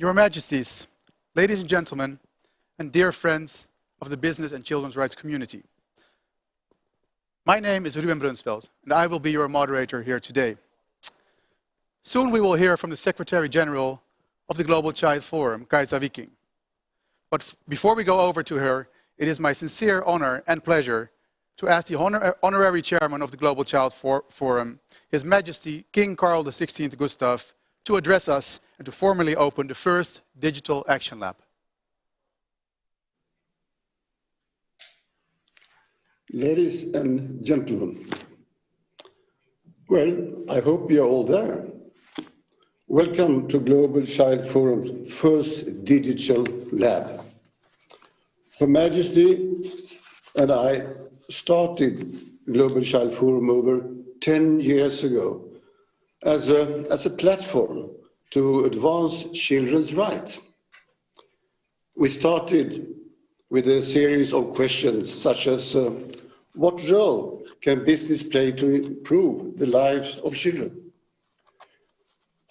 Your Majesties, ladies and gentlemen, and dear friends of the business and children's rights community. My name is Ruben Brunsveld, and I will be your moderator here today. Soon we will hear from the Secretary General of the Global Child Forum, Kajsa Viking. But before we go over to her, it is my sincere honor and pleasure to ask the honorary chairman of the Global Child Forum, His Majesty King Carl XVI Gustaf, to address us and to formally open the first Digital Action Lab. Ladies and gentlemen, well, I hope you're all there. Welcome to Global Child Forum's first Digital Lab. Her Majesty and I started Global Child Forum over 10 years ago as a platform to advance children's rights. We started with a series of questions such as what role can business play to improve the lives of children?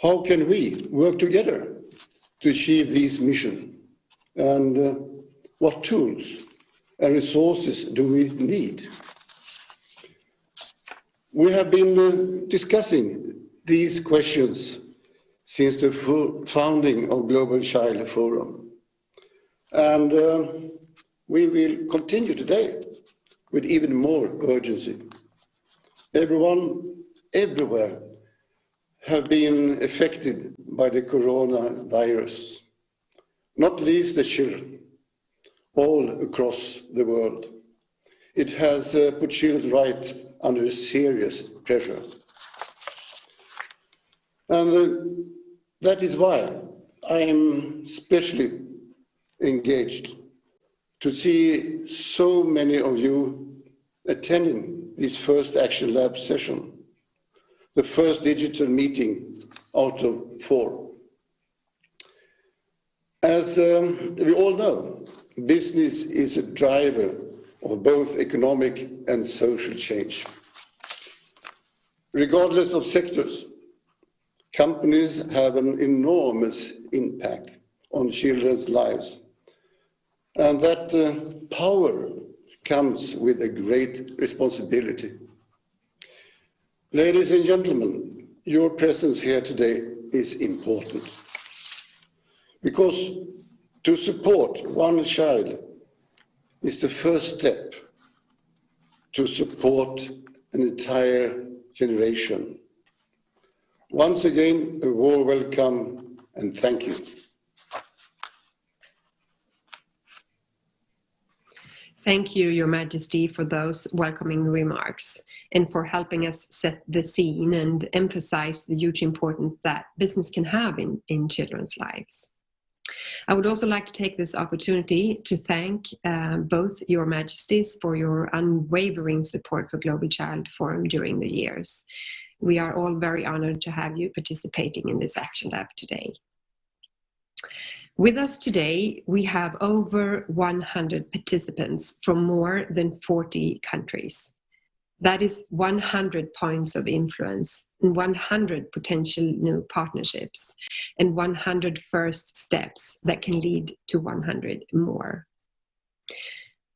How can we work together to achieve this mission? And what tools and resources do we need? We have been discussing these questions since the founding of Global Child Forum. And we will continue today with even more urgency. Everyone, everywhere, have been affected by the coronavirus, not least the children, all across the world. It has put children's rights under serious pressure. And that is why I am especially engaged to see so many of you attending this first Action Lab session, the first digital meeting out of 4. As we all know, business is a driver of both economic and social change. Regardless of sectors, companies have an enormous impact on children's lives. And that power comes with a great responsibility. Ladies and gentlemen, your presence here today is important. Because to support one child is the first step to support an entire generation. Once again, a warm welcome and thank you. Thank you, Your Majesty, for those welcoming remarks and for helping us set the scene and emphasize the huge importance that business can have in children's lives. I would also like to take this opportunity to thank both Your Majesties for your unwavering support for Global Child Forum during the years. We are all very honored to have you participating in this Action Lab today. With us today, we have over 100 participants from more than 40 countries. That is 100 points of influence and 100 potential new partnerships and 100 first steps that can lead to 100 more.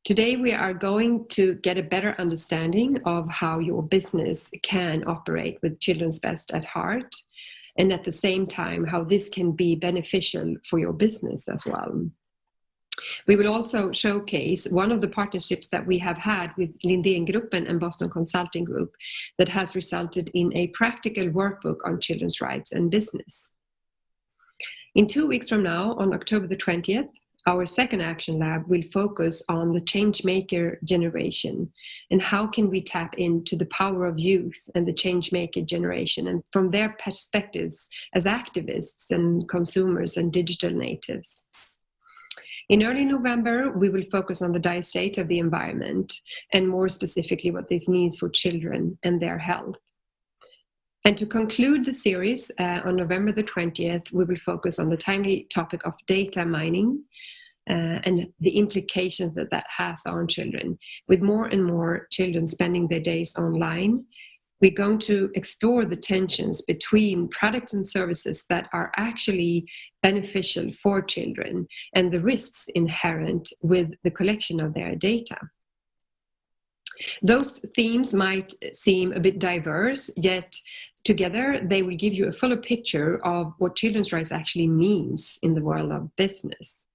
Today, we are going to get a better understanding of how your business can operate with children's best at heart, and at the same time, how this can be beneficial for your business as well. We will also showcase one of the partnerships that we have had with Lindengruppen and Boston Consulting Group that has resulted in a practical workbook on children's rights and business. In 2 weeks from now, on October the 20th, our second Action Lab will focus on the changemaker generation and how can we tap into the power of youth and the changemaker generation and from their perspectives as activists and consumers and digital natives. In early November, we will focus on the dire state of the environment and more specifically what this means for children and their health. And to conclude the series, on November the 20th, we will focus on the timely topic of data mining and the implications that that has on children. With more and more children spending their days online, we're going to explore the tensions between products and services that are actually beneficial for children and the risks inherent with the collection of their data. Those themes might seem a bit diverse, yet together they will give you a fuller picture of what children's rights actually means in the world of business.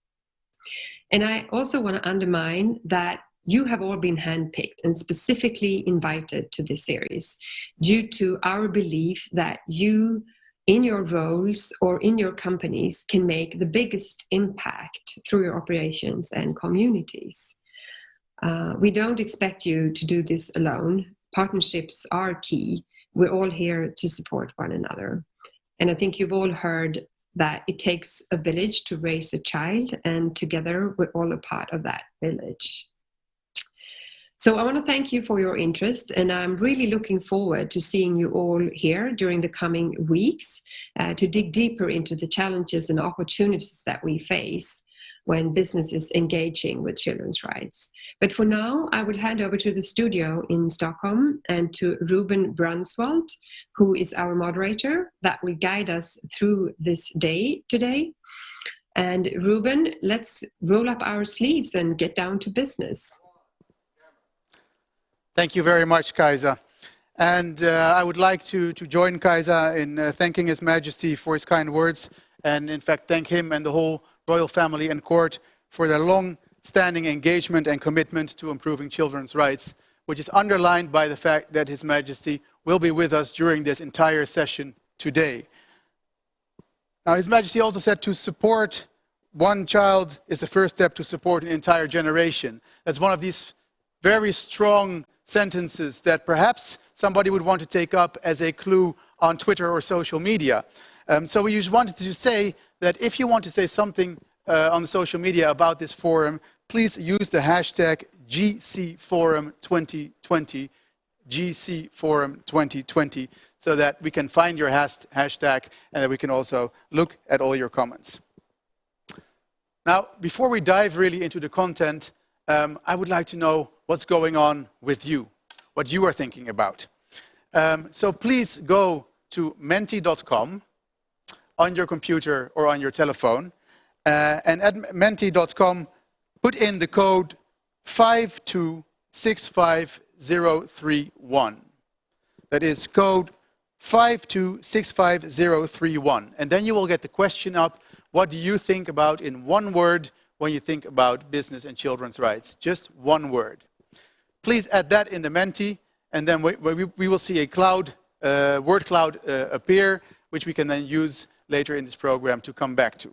And I also want to underline that you have all been handpicked and specifically invited to this series due to our belief that you, in your roles or in your companies, can make the biggest impact through your operations and communities. We don't expect you to do this alone. Partnerships are key. We're all here to support one another. And I think you've all heard that it takes a village to raise a child, and together we're all a part of that village. So I want to thank you for your interest, and I'm really looking forward to seeing you all here during the coming weeks to dig deeper into the challenges and opportunities that we face when business is engaging with children's rights. But for now, I will hand over to the studio in Stockholm and to Ruben Brunswald, who is our moderator that will guide us through this day today. And Ruben, let's roll up our sleeves and get down to business. Thank you very much, Kaisa. And I would like to join Kaisa in thanking His Majesty for his kind words, and in fact thank him and the whole royal family and court for their long-standing engagement and commitment to improving children's rights, which is underlined by the fact that His Majesty will be with us during this entire session today. Now, His Majesty also said to support one child is the first step to support an entire generation. That's one of these very strong sentences that perhaps somebody would want to take up as a clue on Twitter or social media. So we just wanted to say that if you want to say something on the social media about this forum, please use the hashtag GCForum2020, GCForum2020, so that we can find your hashtag and that we can also look at all your comments. Now, before we dive really into the content, I would like to know what's going on with you, what you are thinking about. So please go to menti.com on your computer or on your telephone, and at menti.com put in the code 5265031. That is code 5265031. And then you will get the question up, what do you think about in one word when you think about business and children's rights? Just one word. Please add that in the Menti, and then we will see a cloud, word cloud appear, which we can then use later in this program to come back to.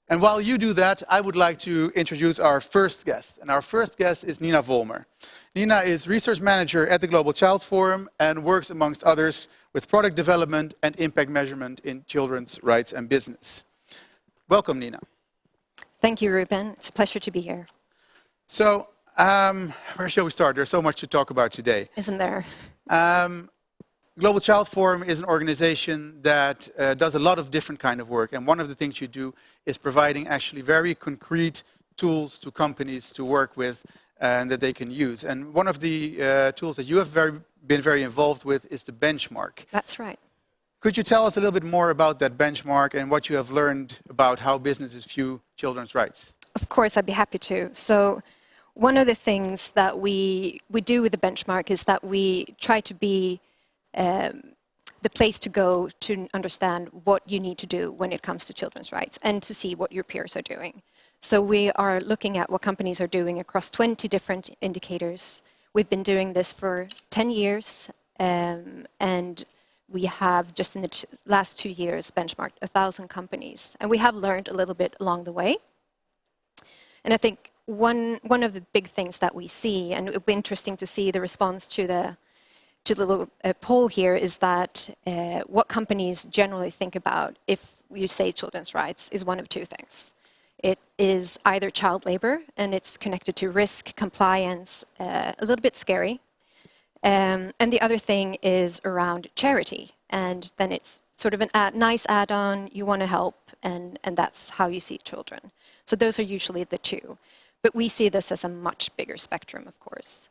And while you do that, I would like to introduce our first guest. And our first guest is Nina Volmer. Nina is research manager at the Global Child Forum and works, amongst others, with product development and impact measurement in children's rights and business. Welcome, Nina. Thank you, Ruben. It's a pleasure to be here. So, where shall we start? There's so much to talk about today. Isn't there? Global Child Forum is an organization that does a lot of different kind of work. And one of the things you do is providing actually very concrete tools to companies to work with and that they can use. And one of the tools that you have been very involved with is the benchmark. That's right. Could you tell us a little bit more about that benchmark and what you have learned about how businesses view children's rights? Of course, I'd be happy to. So one of the things that we do with the benchmark is that we try to be the place to go to understand what you need to do when it comes to children's rights and to see what your peers are doing. So we are looking at what companies are doing across 20 different indicators. We've been doing this for 10 years, and we have just in the last 2 years benchmarked 1,000 companies. And we have learned a little bit along the way. And I think one of the big things that we see, and it would be interesting to see the response to the little poll here, is that what companies generally think about if you say children's rights is one of two things. It is either child labor, and it's connected to risk, compliance, a little bit scary. And the other thing is around charity. And then it's sort of a nice add-on, you want to help, and that's how you see children. So those are usually the two. But we see this as a much bigger spectrum, of course.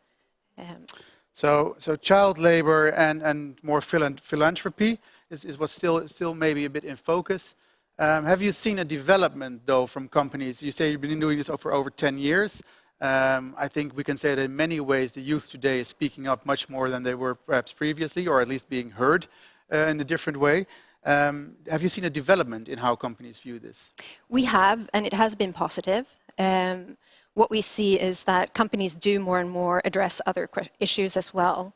So child labor and more philanthropy is what's still maybe a bit in focus. Have you seen a development, though, from companies? You say you've been doing this for over 10 years. I think we can say that in many ways the youth today is speaking up much more than they were perhaps previously, or at least being heard in a different way. Have you seen a development in how companies view this? We have, and it has been positive. What we see is that companies do more and more address other issues as well,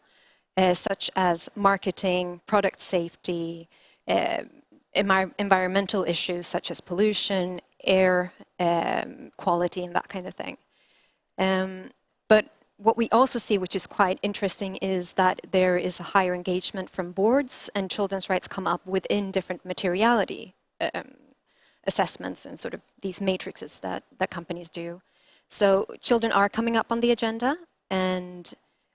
such as marketing, product safety, environmental issues such as pollution, air quality, and that kind of thing. But what we also see, which is quite interesting, is that there is a higher engagement from boards, and children's rights come up within different materiality assessments and sort of these matrices that companies do. So children are coming up on the agenda, and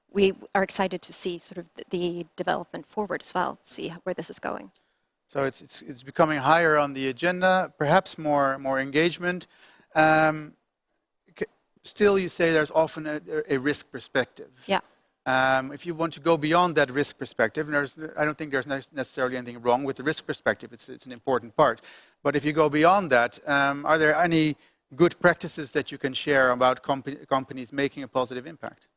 we are excited to see sort of the development forward as well, see where this is going. So it's becoming higher on the agenda, perhaps more engagement. Still, you say there's often a risk perspective. Yeah. If you want to go beyond that risk perspective, and I don't think there's necessarily anything wrong with the risk perspective. It's an important part. But if you go beyond that, are there any good practices that you can share about companies making a positive impact?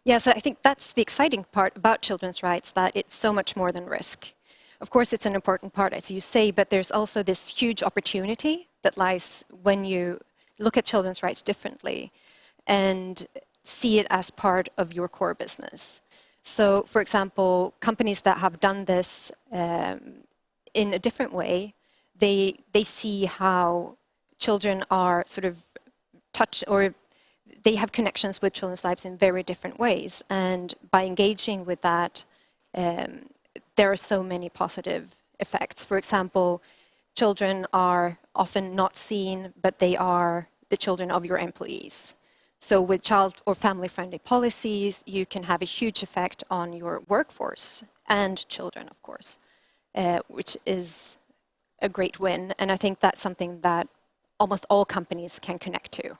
Yeah, so I think that's the exciting part about children's rights, that it's so much more than risk. Of course, it's an important part, as you say, but there's also this huge opportunity that lies when you look at children's rights differently and see it as part of your core business. So, for example, companies that have done this in a different way, they see how children are sort of touched, or they have connections with children's lives in very different ways. And by engaging with that, there are so many positive effects. For example, children are often not seen, but they are the children of your employees. So with child or family-friendly policies, you can have a huge effect on your workforce and children, of course, which is a great win. And I think that's something that almost all companies can connect to.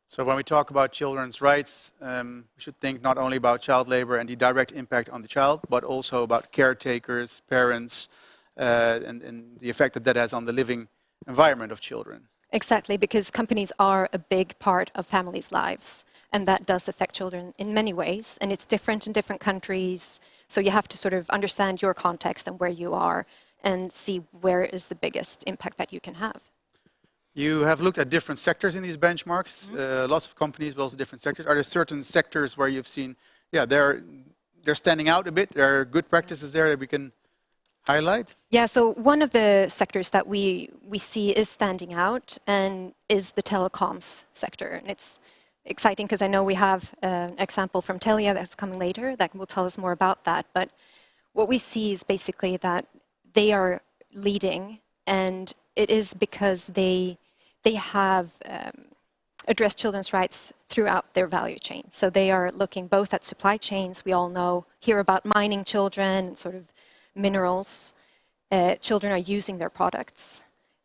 So when we talk about children's rights, we should think not only about child labor and the direct impact on the child, but also about caretakers, parents, and the effect that that has on the living environment of children. Exactly, because companies are a big part of families' lives, and that does affect children in many ways, and it's different in different countries, so you have to sort of understand your context and where you are and see where is the biggest impact that you can have. You have looked at different sectors in these benchmarks, lots of companies, but also different sectors. Are there certain sectors where you've seen, yeah, they're standing out a bit, there are good practices there that we can highlight? Yeah, so one of the sectors that we see is standing out and is the telecoms sector. And it's exciting because I know we have an example from Telia that's coming later that will tell us more about that. But what we see is basically that they are leading, and it is because they have addressed children's rights throughout their value chain. So they are looking both at supply chains. We all hear about mining children and sort of minerals. Children are using their products.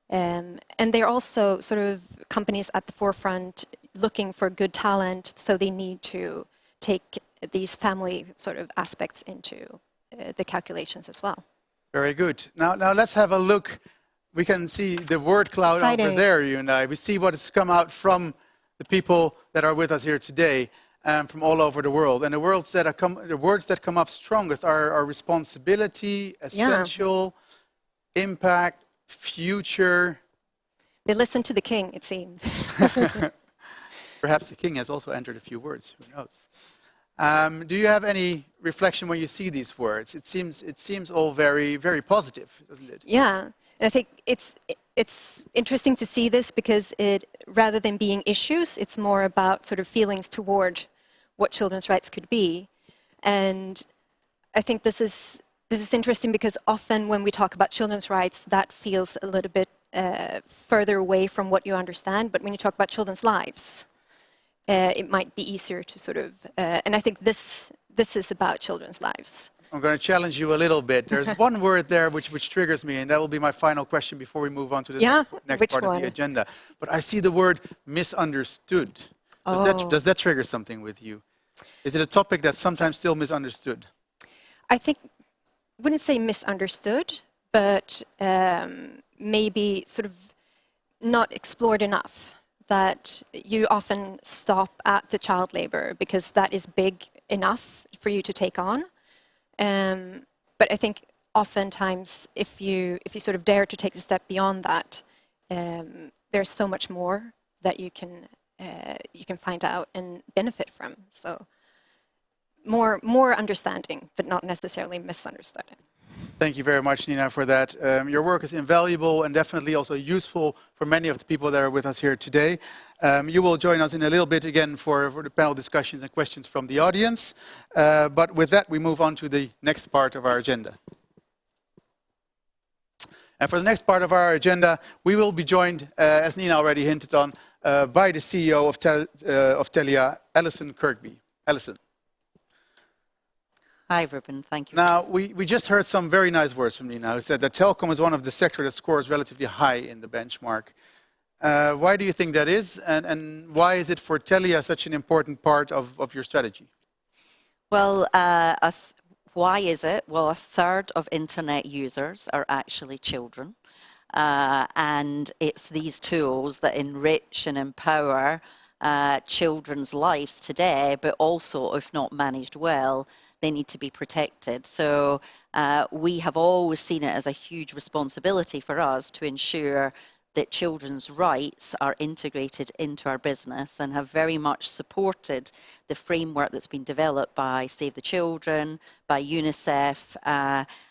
And they're also sort of companies at the forefront looking for good talent, so they need to take these family sort of aspects into the calculations as well. Very good. Now let's have a look. We can see the word cloud Exciting. over there, you and I. We see what has come out from the people that are with us here today, from all over the world. And the words that come up strongest are responsibility, essential, impact, future. They listen to the king, it seems. Perhaps the king has also entered a few words, who knows. Do you have any reflection when you see these words? It seems all very, very positive, doesn't it? Yeah, and I think it's interesting to see this because rather than being issues, it's more about sort of feelings toward what children's rights could be. And I think this is interesting because often when we talk about children's rights, that feels a little bit further away from what you understand. But when you talk about children's lives, it might be easier to sort of, and I think this is about children's lives. I'm going to challenge you a little bit. There's one word there which triggers me, and that will be my final question before we move on to the next part of the agenda. But I see the word misunderstood. Does that trigger something with you? Is it a topic that's sometimes still misunderstood? I think, wouldn't say misunderstood, but maybe sort of not explored enough. That you often stop at the child labor because that is big enough for you to take on. But I think oftentimes if you sort of dare to take a step beyond that, there's so much more that you can find out and benefit from. So more understanding, but not necessarily misunderstanding. Thank you very much, Nina, for that. Your work is invaluable and definitely also useful for many of the people that are with us here today. You will join us in a little bit again for the panel discussions and questions from the audience. But with that, we move on to the next part of our agenda. And for the next part of our agenda, we will be joined, as Nina already hinted on, by the CEO of Telia, Alison Kirkby. Alison. Hi, Ruben. Thank you. Now, we just heard some very nice words from Nina, who said that telecom is one of the sectors that scores relatively high in the benchmark. Why do you think that is, and why is it for Telia such an important part of your strategy? Well, why is it? Well, a third of internet users are actually children. And it's these tools that enrich and empower children's lives today, but also, if not managed well, they need to be protected. So we have always seen it as a huge responsibility for us to ensure that children's rights are integrated into our business, and have very much supported the framework that's been developed by Save the Children, by UNICEF,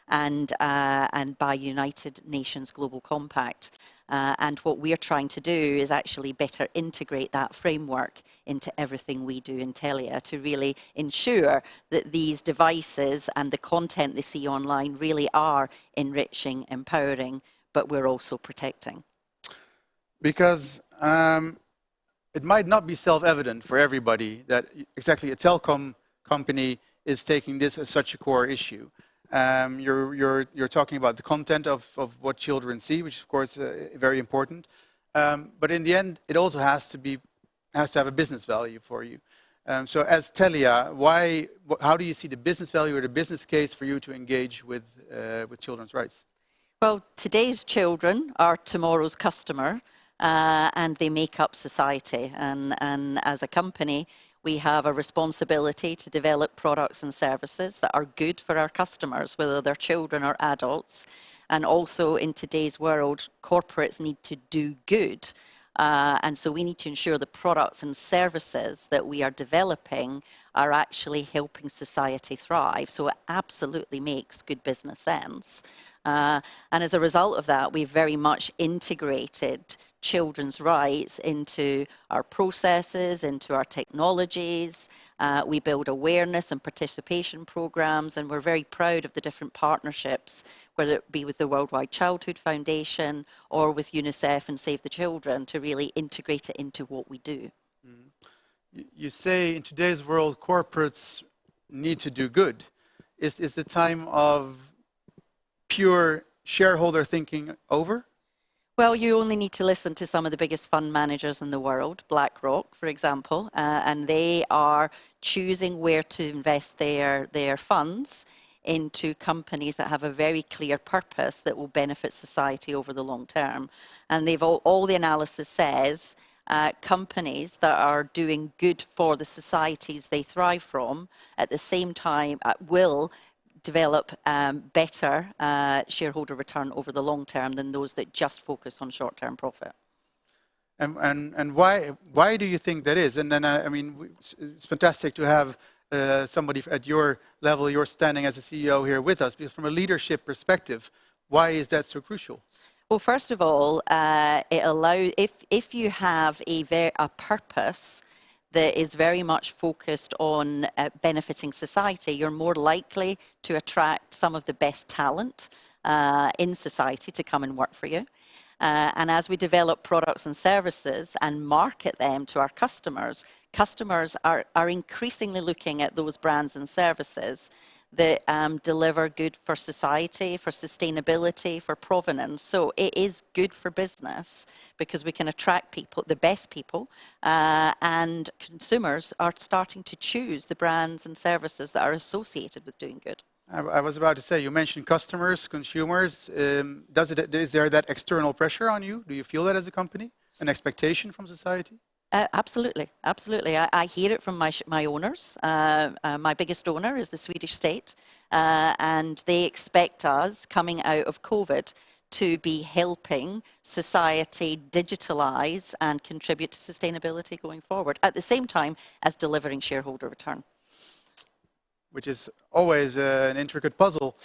and by United Nations Global Compact. And what we're trying to do is actually better integrate that framework into everything we do in Telia to really ensure that these devices and the content they see online really are enriching, empowering, but we're also protecting. Because it might not be self-evident for everybody that exactly a telecom company is taking this as such a core issue. You're talking about the content of what children see, which is of course very important. But in the end, it also has to have a business value for you. So as Telia, how do you see the business value or the business case for you to engage with children's rights? Well, today's children are tomorrow's customer, and they make up society. And as a company, we have a responsibility to develop products and services that are good for our customers, whether they're children or adults. And also in today's world, corporates need to do good. And so we need to ensure the products and services that we are developing are actually helping society thrive. So it absolutely makes good business sense. And as a result of that, we've very much integrated children's rights into our processes, into our technologies. We build awareness and participation programs, and we're very proud of the different partnerships, whether it be with the Worldwide Childhood Foundation or with UNICEF and Save the Children, to really integrate it into what we do. You say in today's world, corporates need to do good. Is the time of pure shareholder thinking over? Well, you only need to listen to some of the biggest fund managers in the world, BlackRock, for example, and they are choosing where to invest their funds into companies that have a very clear purpose that will benefit society over the long term. And they've all the analysis says companies that are doing good for the societies they thrive from at the same time will develop better shareholder return over the long term than those that just focus on short-term profit. And why do you think that is? And then, I mean, it's fantastic to have somebody at your level, you're standing as a CEO here with us, because from a leadership perspective, why is that so crucial? Well, first of all, it allows, if you have a purpose that is very much focused on benefiting society, you're more likely to attract some of the best talent in society to come and work for you. And as we develop products and services and market them to our customers, customers are increasingly looking at those brands and services that deliver good for society, for sustainability, for provenance. So it is good for business because we can attract people, the best people, and consumers are starting to choose the brands and services that are associated with doing good. I was about to say, you mentioned customers, consumers. Is there that external pressure on you? Do you feel that as a company? An expectation from society? Absolutely, absolutely. I hear it from my owners. My biggest owner is the Swedish state, and they expect us, coming out of COVID, to be helping society digitalize and contribute to sustainability going forward, at the same time as delivering shareholder return. Which is always an intricate puzzle.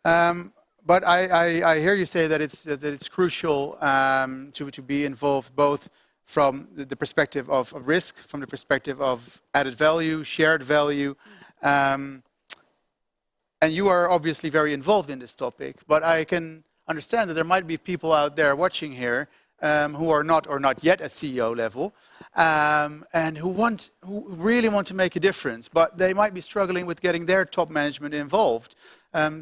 But I hear you say that it's crucial to be involved both from the perspective of risk, from the perspective of added value, shared value. And you are obviously very involved in this topic, but I can understand that there might be people out there watching here who are not or not yet at CEO level, and who really want to make a difference, but they might be struggling with getting their top management involved.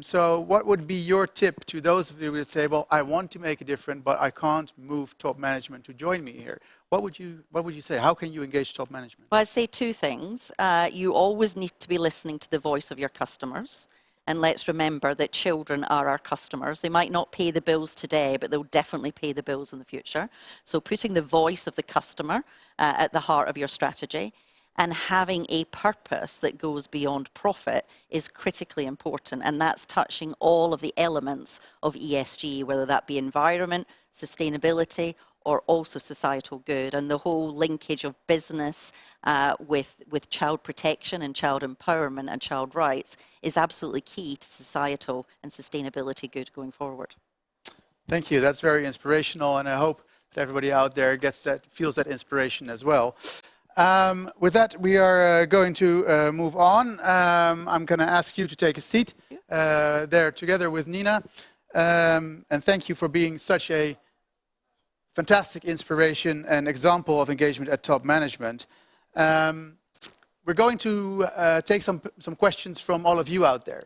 So what would be your tip to those of you who would say, well, I want to make a difference, but I can't move top management to join me here? What would you say? How can you engage top management? Well, I'd say two things. You always need to be listening to the voice of your customers. And let's remember that children are our customers. They might not pay the bills today, but they'll definitely pay the bills in the future. So putting the voice of the customer at the heart of your strategy and having a purpose that goes beyond profit is critically important. And that's touching all of the elements of ESG, whether that be environment, sustainability, or also societal good. And the whole linkage of business with child protection and child empowerment and child rights is absolutely key to societal and sustainability good going forward. Thank you. That's very inspirational, and I hope that everybody out there feels that inspiration as well. With that, we are going to move on. I'm going to ask you to take a seat there together with Nina. And thank you for being such a fantastic inspiration and example of engagement at top management. We're going to take some questions from all of you out there.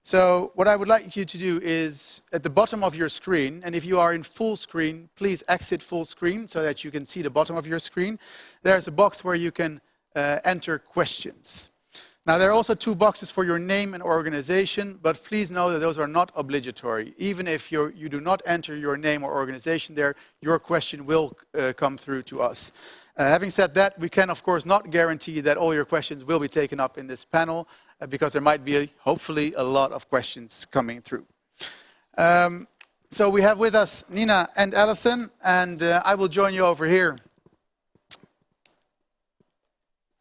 So what I would like you to do is at the bottom of your screen, and if you are in full screen, please exit full screen so that you can see the bottom of your screen. There's a box where you can enter questions. Now, there are also two boxes for your name and organization, but please know that those are not obligatory. Even if you do not enter your name or organization there, your question will come through to us. Having said that, we can, of course, not guarantee that all your questions will be taken up in this panel, because there might be, hopefully, a lot of questions coming through. So we have with us Nina and Alison, and I will join you over here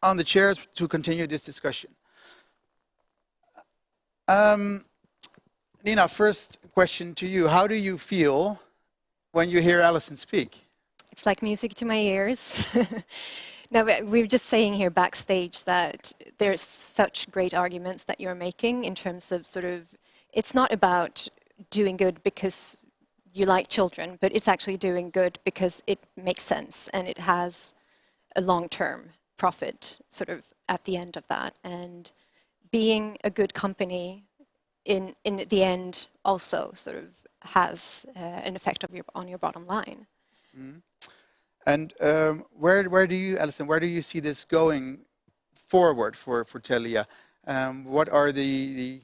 on the chairs to continue this discussion. Nina, first question to you. How do you feel when you hear Alison speak? It's like music to my ears. No, but we were just saying here backstage that there's such great arguments that you're making in terms of it's not about doing good because you like children, but it's actually doing good because it makes sense and it has a long-term profit at the end of that. And being a good company in the end also has an effect on your bottom line. Mm-hmm. And where do you, Alison, where do you see this going forward for Telia? What are the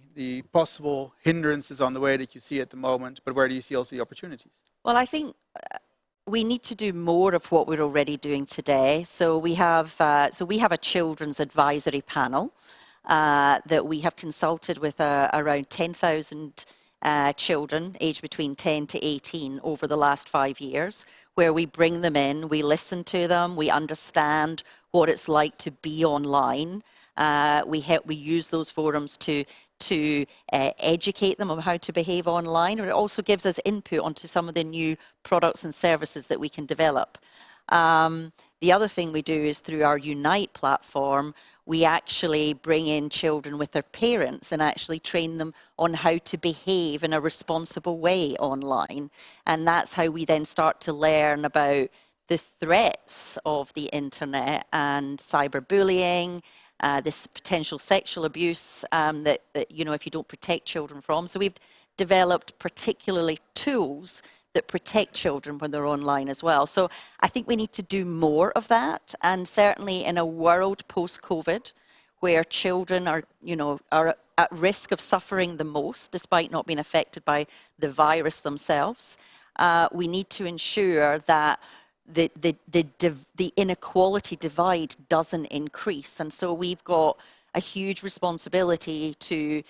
possible hindrances on the way that you see at the moment, but where do you see also the opportunities? Well, I think we need to do more of what we're already doing today. So we have a children's advisory panel that we have consulted with around 10,000 children aged between 10 to 18 over the last 5 years, where we bring them in, we listen to them, we understand what it's like to be online. We use those forums to educate them on how to behave online, or it also gives us input onto some of the new products and services that we can develop. The other thing we do is through our Unite platform, we actually bring in children with their parents and actually train them on how to behave in a responsible way online. And that's how we then start to learn about the threats of the internet and cyberbullying this potential sexual abuse that, you know, if you don't protect children from. So we've developed particularly tools that protect children when they're online as well. So I think we need to do more of that, and certainly in a world post-COVID, where children are, you know, are at risk of suffering the most, despite not being affected by the virus themselves. We need to ensure that the inequality divide doesn't increase. And so we've got a huge responsibility to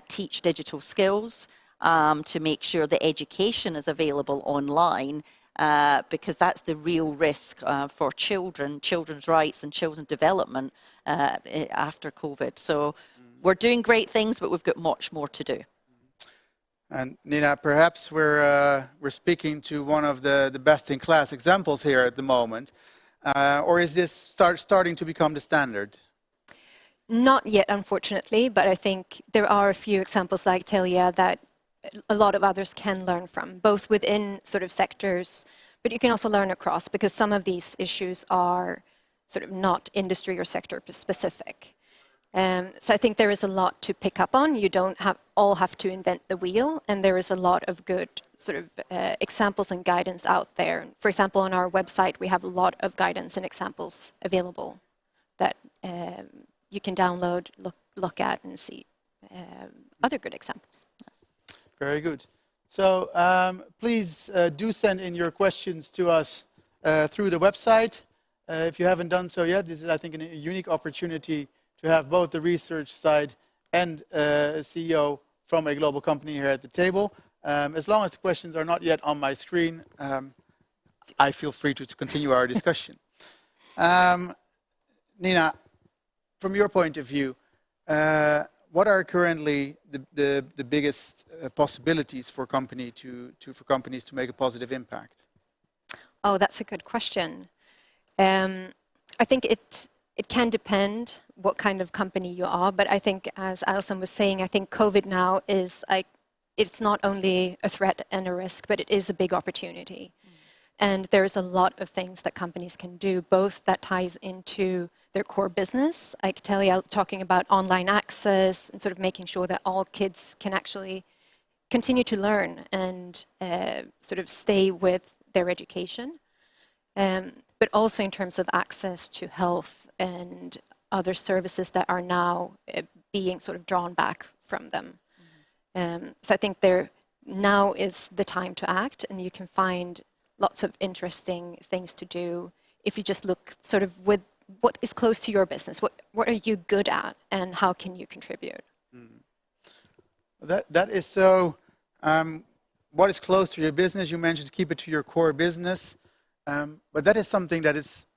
teach digital skills, to make sure that education is available online, because that's the real risk for children, children's rights and children's development after COVID. So we're doing great things, but we've got much more to do. And Nina, perhaps we're speaking to one of the best-in-class examples here at the moment, or is this starting to become the standard? Not yet, unfortunately, but I think there are a few examples like Telia that a lot of others can learn from, both within sort of sectors, but you can also learn across, because some of these issues are sort of not industry or sector specific. So I think there is a lot to pick up on. You don't all have to invent the wheel, and there is a lot of good sort of examples and guidance out there. For example, on our website, we have a lot of guidance and examples available that you can download, look at, and see other good examples. Very good. So please do send in your questions to us through the website. If you haven't done so yet, this is, I think, a unique opportunity to have both the research side and a CEO from a global company here at the table. As long as the questions are not yet on my screen, I feel free to continue our discussion. Nina, from your point of view, what are currently the biggest possibilities for companies to make a positive impact? Oh, that's a good question. I think it can depend what kind of company you are, but I think, as Alison was saying, I think COVID now is like, it's not only a threat and a risk, but it is a big opportunity. And there's a lot of things that companies can do, both that ties into their core business. I could tell you, talking about online access and sort of making sure that all kids can actually continue to learn and sort of stay with their education. But also in terms of access to health and other services that are now being sort of drawn back from them. So I think now is the time to act, and you can find lots of interesting things to do if you just look sort of with what is close to your business. What are you good at, and how can you contribute? That is so. What is close to your business? You mentioned keep it to your core business. But that is something that is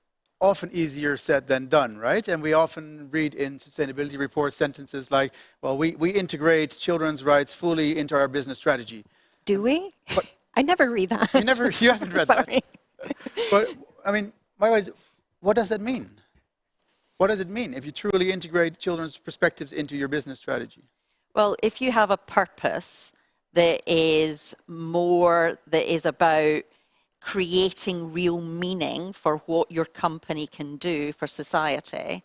often easier said than done, right? And we often read in sustainability reports sentences like, well, we integrate children's rights fully into our business strategy. Do we? I never read that. You haven't read Sorry. that. But, I mean, what does that mean? What does it mean if you truly integrate children's perspectives into your business strategy? Well, if you have a purpose that is about creating real meaning for what your company can do for society,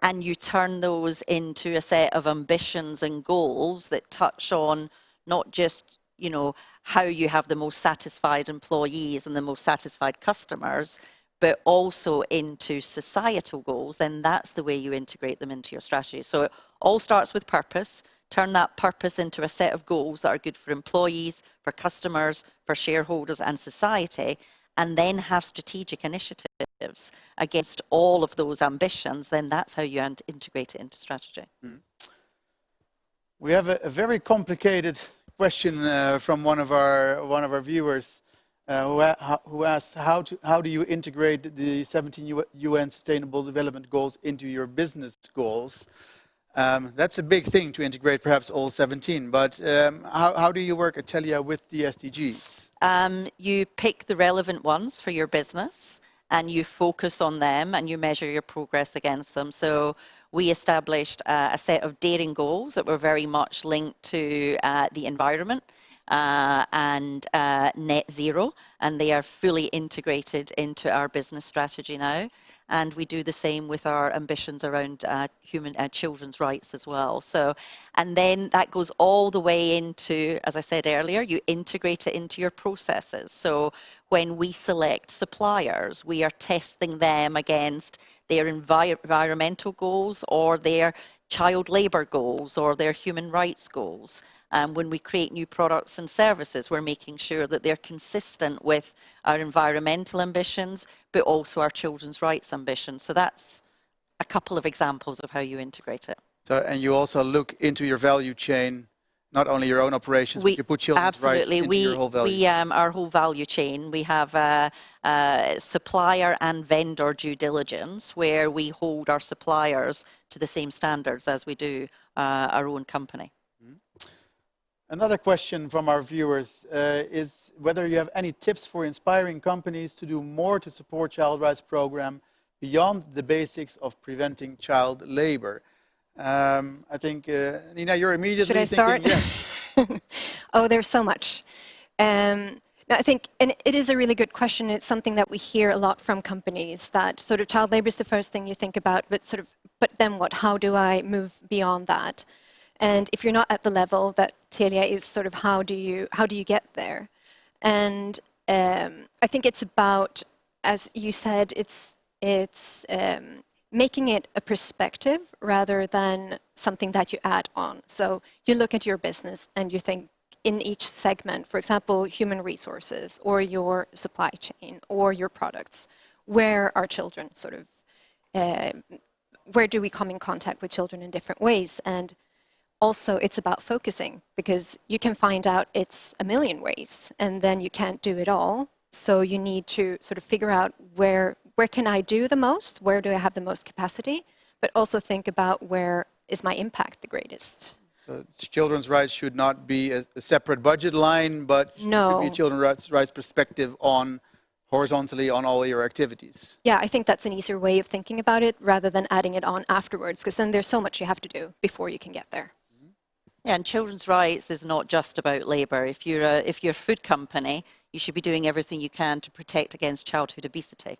and you turn those into a set of ambitions and goals that touch on not just, you know, how you have the most satisfied employees and the most satisfied customers, but also into societal goals, then that's the way you integrate them into your strategy. So it all starts with purpose. Turn that purpose into a set of goals that are good for employees, for customers, for shareholders and society, and then have strategic initiatives against all of those ambitions. Then that's how you integrate it into strategy. We have a very complicated question from one of our viewers who asks, how do you integrate the 17 UN Sustainable Development Goals into your business goals? That's a big thing to integrate, perhaps all 17, but how do you work at Telia with the SDGs? You pick the relevant ones for your business, and you focus on them, and you measure your progress against them. So we established a set of daring goals that were very much linked to the environment, and net zero, and they are fully integrated into our business strategy now. And we do the same with our ambitions around children's rights as well. So, and then that goes all the way into, as I said earlier, you integrate it into your processes. So when we select suppliers, we are testing them against their environmental goals or their child labour goals or their human rights goals. When we create new products and services, we're making sure that they're consistent with our environmental ambitions, but also our children's rights ambitions. So that's a couple of examples of how you integrate it. So, and you also look into your value chain, not only your own operations, but you put children's rights into your whole value chain. Our whole value chain, we have supplier and vendor due diligence, where we hold our suppliers to the same standards as we do our own company. Another question from our viewers is whether you have any tips for inspiring companies to do more to support child rights program beyond the basics of preventing child labor. I think, Nina, you're immediately thinking yes. Oh, there's so much. No, I think, and it is a really good question. It's something that we hear a lot from companies, that sort of child labor is the first thing you think about, but sort of, but then what? How do I move beyond that? And if you're not at the level that Telia is, sort of how do you get there? And I think it's about, as you said, it's making it a perspective rather than something that you add on. So you look at your business and you think in each segment, for example, human resources or your supply chain or your products, where are children sort of, where do we come in contact with children in different ways? And also, it's about focusing, because you can find out it's a million ways, and then you can't do it all. So you need to sort of figure out where can I do the most, where do I have the most capacity, but also think about where is my impact the greatest. So children's rights should not be a separate budget line, but should be a children's rights perspective on horizontally on all your activities. Yeah, I think that's an easier way of thinking about it rather than adding it on afterwards, because then there's so much you have to do before you can get there. Yeah, and children's rights is not just about labour. If you're a food company, you should be doing everything you can to protect against childhood obesity.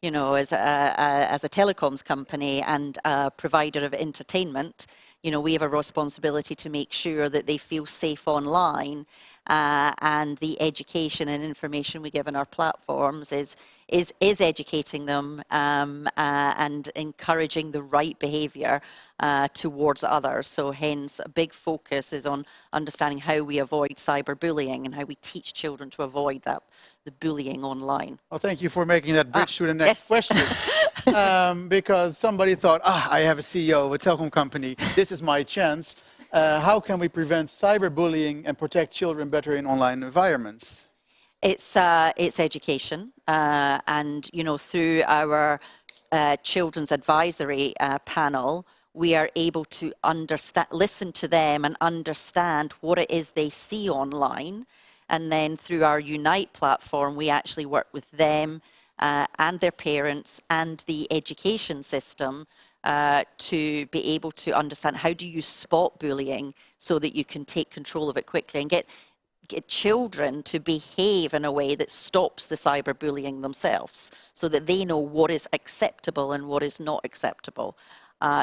You know, as a telecoms company and a provider of entertainment, you know, we have a responsibility to make sure that they feel safe online, and the education and information we give on our platforms is educating them and encouraging the right behaviour towards others. So hence a big focus is on understanding how we avoid cyberbullying and how we teach children to avoid that, the bullying online. Well, thank you for making that bridge to the next question. Because somebody thought, I have a CEO of a telecom company, this is my chance. How can we prevent cyberbullying and protect children better in online environments? It's education, and you know, through our children's advisory panel, we are able to listen to them and understand what it is they see online. And then through our Unite platform, we actually work with them and their parents and the education system to be able to understand how do you spot bullying so that you can take control of it quickly and get children to behave in a way that stops the cyberbullying themselves, so that they know what is acceptable and what is not acceptable.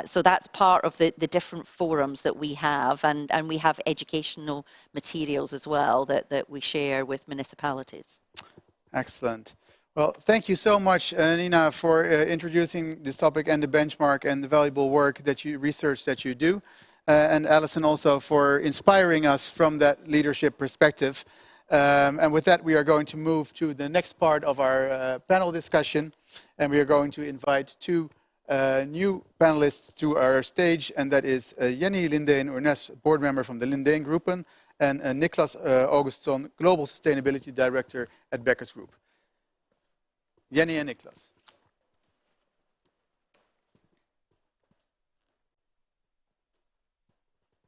So that's part of the different forums that we have, and we have educational materials as well that we share with municipalities. Excellent. Well, thank you so much, Nina, for introducing this topic and the benchmark and the valuable work that research that you do. And Alison also for inspiring us from that leadership perspective. And with that, we are going to move to the next part of our panel discussion. And we are going to invite two new panelists to our stage. And that is Jenny Lindén-Urnes, board member from the Lindén Groepen, and Niklas Augustsson, Global Sustainability Director at Beckers Group. Jenny and Niklas.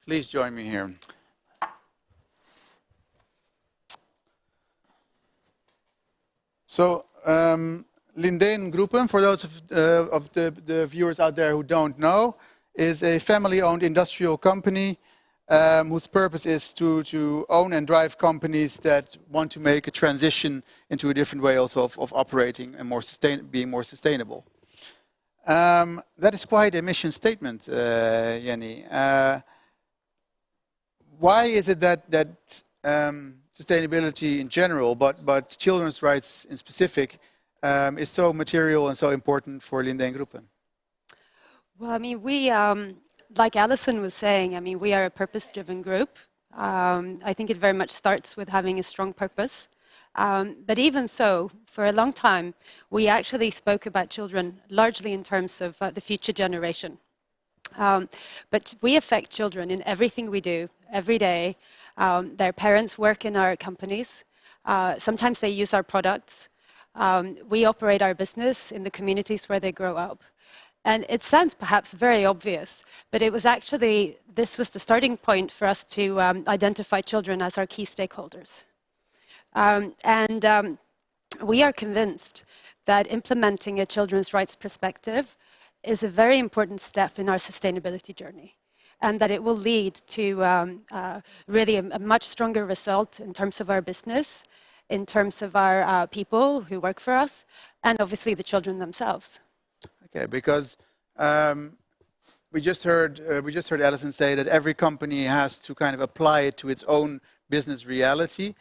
Please join me here. So, Lindén Groepen, for those of the viewers out there who don't know, is a family-owned industrial company whose purpose is to own and drive companies that want to make a transition into a different way also of operating and being more sustainable. That is quite a mission statement, Jenny. Why is it that sustainability in general, but children's rights in specific, is so material and so important for Linde and Gruppen? Well, I mean, we, like Alison was saying, I mean, we are a purpose-driven group. I think it very much starts with having a strong purpose. But even so, for a long time, we actually spoke about children largely in terms of the future generation. But we affect children in everything we do, every day. Their parents work in our companies. Sometimes they use our products. We operate our business in the communities where they grow up. And it sounds perhaps very obvious, but it was actually, this was the starting point for us to identify children as our key stakeholders. We are convinced that implementing a children's rights perspective is a very important step in our sustainability journey, and that it will lead to really a much stronger result in terms of our business, in terms of our people who work for us, and obviously the children themselves. Okay, because we just heard Alison say that every company has to kind of apply it to its own business reality.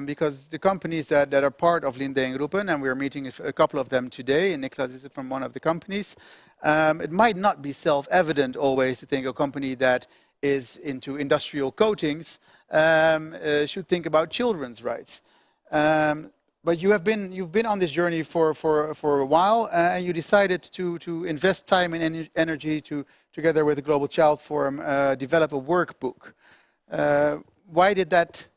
Because the companies that are part of Linde and Gruppen, and we're meeting a couple of them today, and Niklas is from one of the companies, it might not be self-evident always to think a company that is into industrial coatings should think about children's rights. But you've been on this journey for a while, and you decided to invest time and energy together with the Global Child Forum, develop a workbook. Why did that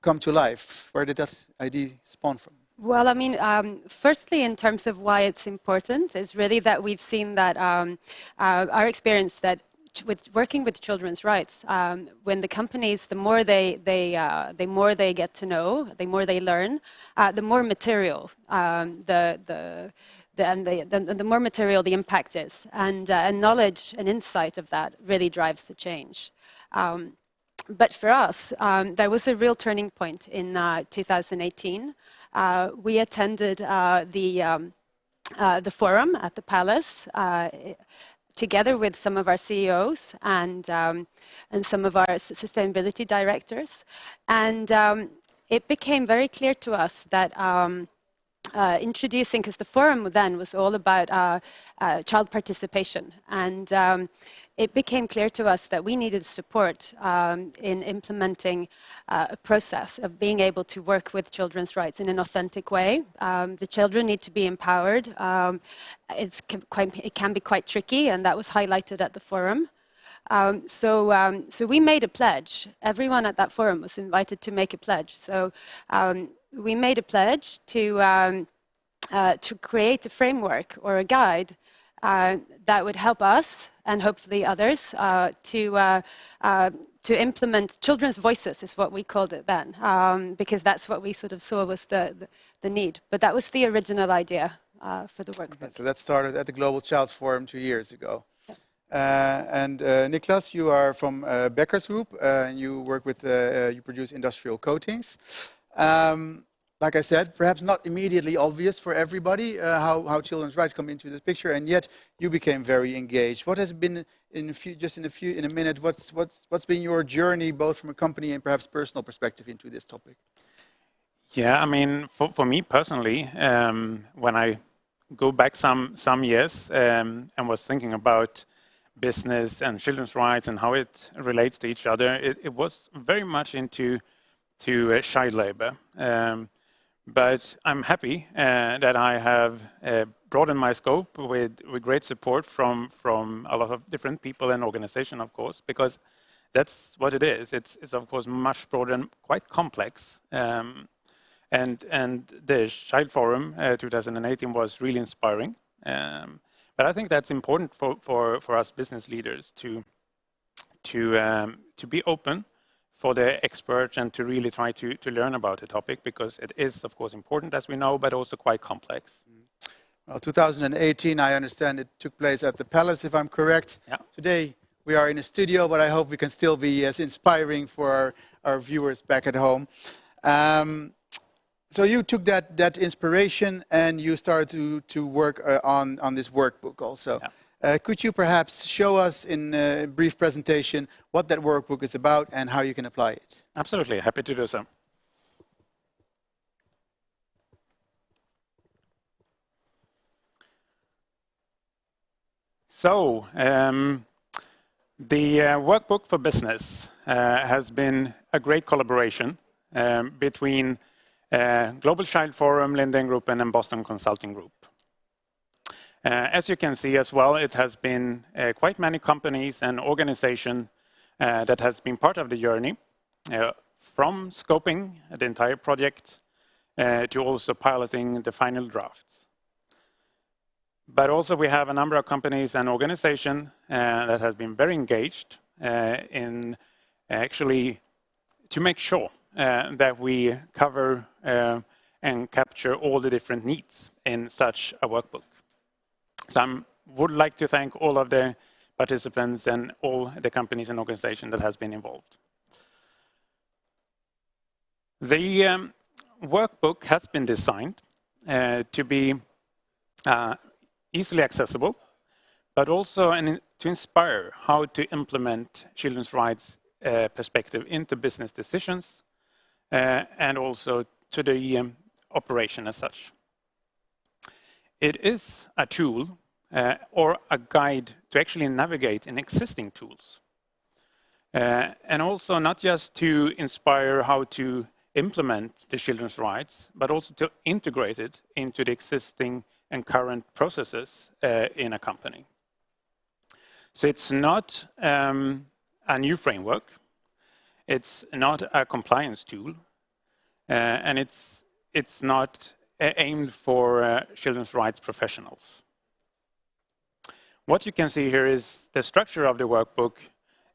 come to life? Where did that idea spawn from? Well, I mean, firstly, in terms of why it's important, is really that we've seen that our experience that with working with children's rights, when the companies, the more they get to know, the more they learn, the more material the more material the impact is, and knowledge and insight of that really drives the change. But for us, there was a real turning point in 2018. We attended the forum at the Palace together with some of our CEOs and some of our sustainability directors. And it became very clear to us that introducing, because the forum then was all about child participation, and it became clear to us that we needed support in implementing a process of being able to work with children's rights in an authentic way. The children need to be empowered. It can be quite tricky, and that was highlighted at the forum. So we made a pledge. Everyone at that forum was invited to make a pledge. So we made a pledge to create a framework or a guide that would help us and hopefully others to implement children's voices, is what we called it then, because that's what we sort of saw was the need. But that was the original idea for the workbook. Okay, so that started at the Global Child Forum 2 years ago. And Niklas, you are from Becker's Group, and you work with, you produce industrial coatings. Like I said, perhaps not immediately obvious for everybody how children's rights come into this picture, and yet you became very engaged. What has been, in a minute, what's been your journey, both from a company and perhaps personal perspective, into this topic? Yeah, I mean, for me personally, when I go back some years and was thinking about business and children's rights and how it relates to each other, it was very much into child labor. But I'm happy that I have broadened my scope with great support from a lot of different people and organizations, of course, because that's what it is. It's of course much broader and quite complex. And the Child Forum 2018 was really inspiring. But I think that's important for us business leaders to be open for the experts and to really try to learn about the topic, because it is, of course, important, as we know, but also quite complex. Well, 2018, I understand it took place at the Palace, if I'm correct. Yeah. Today, we are in a studio, but I hope we can still be as inspiring for our viewers back at home. So you took that inspiration and you started to work on this workbook also. Yeah. Could you perhaps show us in a brief presentation what that workbook is about and how you can apply it? Absolutely, happy to do so. So, the workbook for business has been a great collaboration between Global Child Forum, Lindengruppen and Boston Consulting Group. As you can see as well, it has been quite many companies and organizations that has been part of the journey, from scoping the entire project to also piloting the final drafts. But also we have a number of companies and organizations that have been very engaged in actually to make sure that we cover and capture all the different needs in such a workbook. So I would like to thank all of the participants and all the companies and organizations that has been involved. The workbook has been designed to be easily accessible, but also to inspire how to implement children's rights perspective into business decisions and also to the operation as such. It is a tool or a guide to actually navigate in existing tools. And also not just to inspire how to implement the children's rights, but also to integrate it into the existing and current processes in a company. So it's not a new framework, it's not a compliance tool, and it's not aimed for children's rights professionals. What you can see here is the structure of the workbook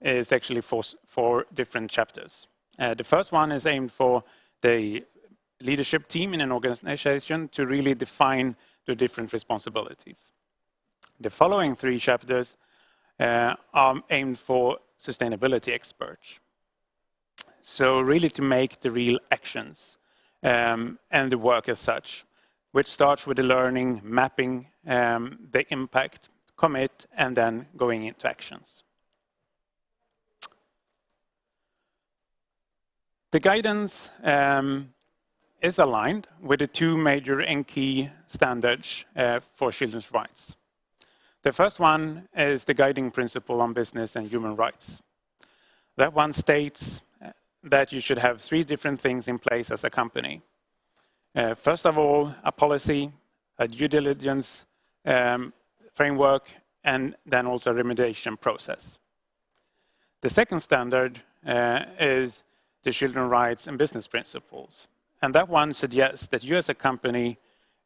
is actually four different chapters. The first one is aimed for the leadership team in an organization to really define the different responsibilities. The following 3 chapters are aimed for sustainability experts. So really to make the real actions and the work as such, which starts with the learning, mapping the impact, commit, and then going into actions. The guidance is aligned with the 2 major and key standards for children's rights. The first one is the guiding principle on business and human rights. That one states that you should have 3 different things in place as a company. First of all, a policy, a due diligence framework, and then also a remediation process. The second standard is the children's rights and business principles. And that one suggests that you as a company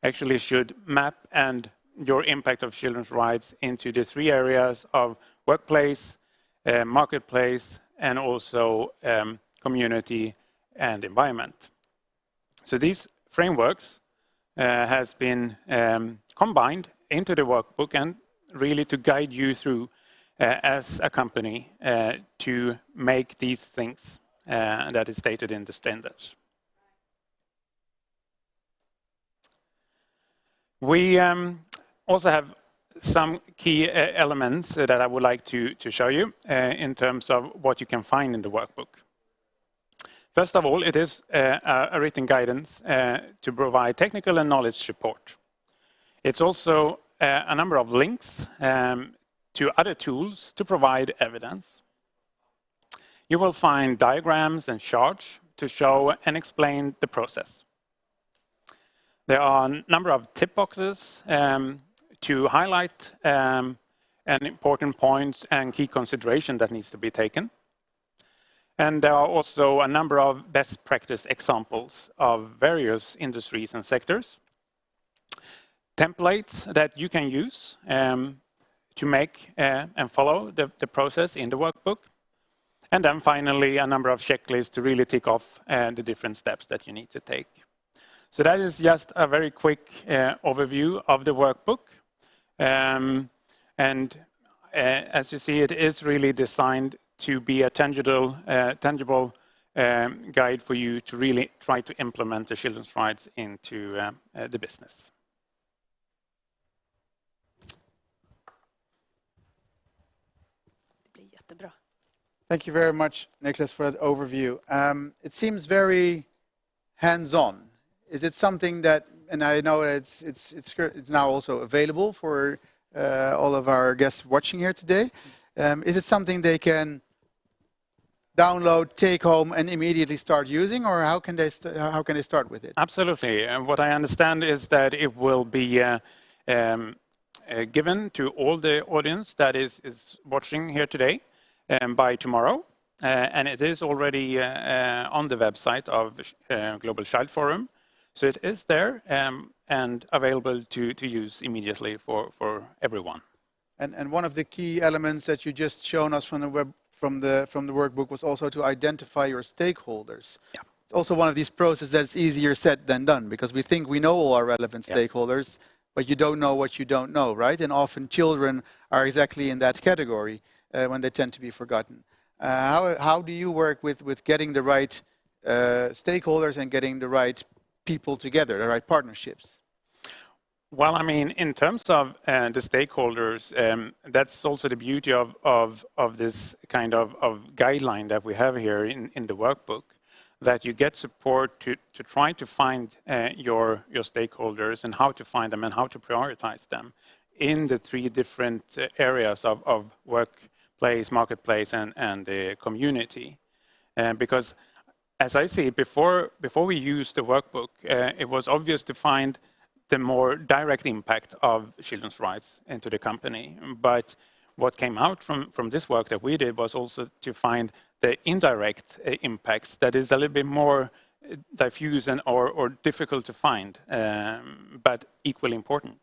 actually should map and your impact of children's rights into the 3 areas of workplace, marketplace, and also community and environment. So these frameworks has been combined into the workbook and really to guide you through as a company to make these things that is stated in the standards. We also have some key elements that I would like to show you in terms of what you can find in the workbook. First of all, it is a written guidance to provide technical and knowledge support. It's also a number of links to other tools to provide evidence. You will find diagrams and charts to show and explain the process. There are a number of tip boxes to highlight and important points and key consideration that needs to be taken. And there are also a number of best practice examples of various industries and sectors. Templates that you can use to make and follow the process in the workbook. And then finally, a number of checklists to really tick off the different steps that you need to take. So that is just a very quick overview of the workbook. And as you see, it is really designed to be a tangible guide for you to really try to implement the children's rights into the business. Thank you very much, Niklas, for that overview. It seems very hands-on. Is it something that, and I know that it's now also available for all of our guests watching here today. Is it something they can download, take home, and immediately start using, or how can they start with it? Absolutely. And what I understand is that it will be given to all the audience that is watching here today by tomorrow. And it is already on the website of Global Child Forum. So it is there and available to use immediately for everyone. And one of the key elements that you just shown us from the web, from the workbook was also to identify your stakeholders. Yeah. It's also one of these processes that's easier said than done, because we think we know all our relevant stakeholders, but you don't know what you don't know, right? And often children are exactly in that category when they tend to be forgotten. How do you work with getting the right stakeholders and getting the right people together, the right partnerships? Well, I mean, in terms of the stakeholders, that's also the beauty of this kind of guideline that we have here in the workbook, that you get support to try to find your stakeholders and how to find them and how to prioritize them in the 3 different areas of workplace, marketplace, and the community. Because as I see it, before we used the workbook, it was obvious to find the more direct impact of children's rights into the company. But what came out from this work that we did was also to find the indirect impacts that is a little bit more diffuse or difficult to find, but equally important.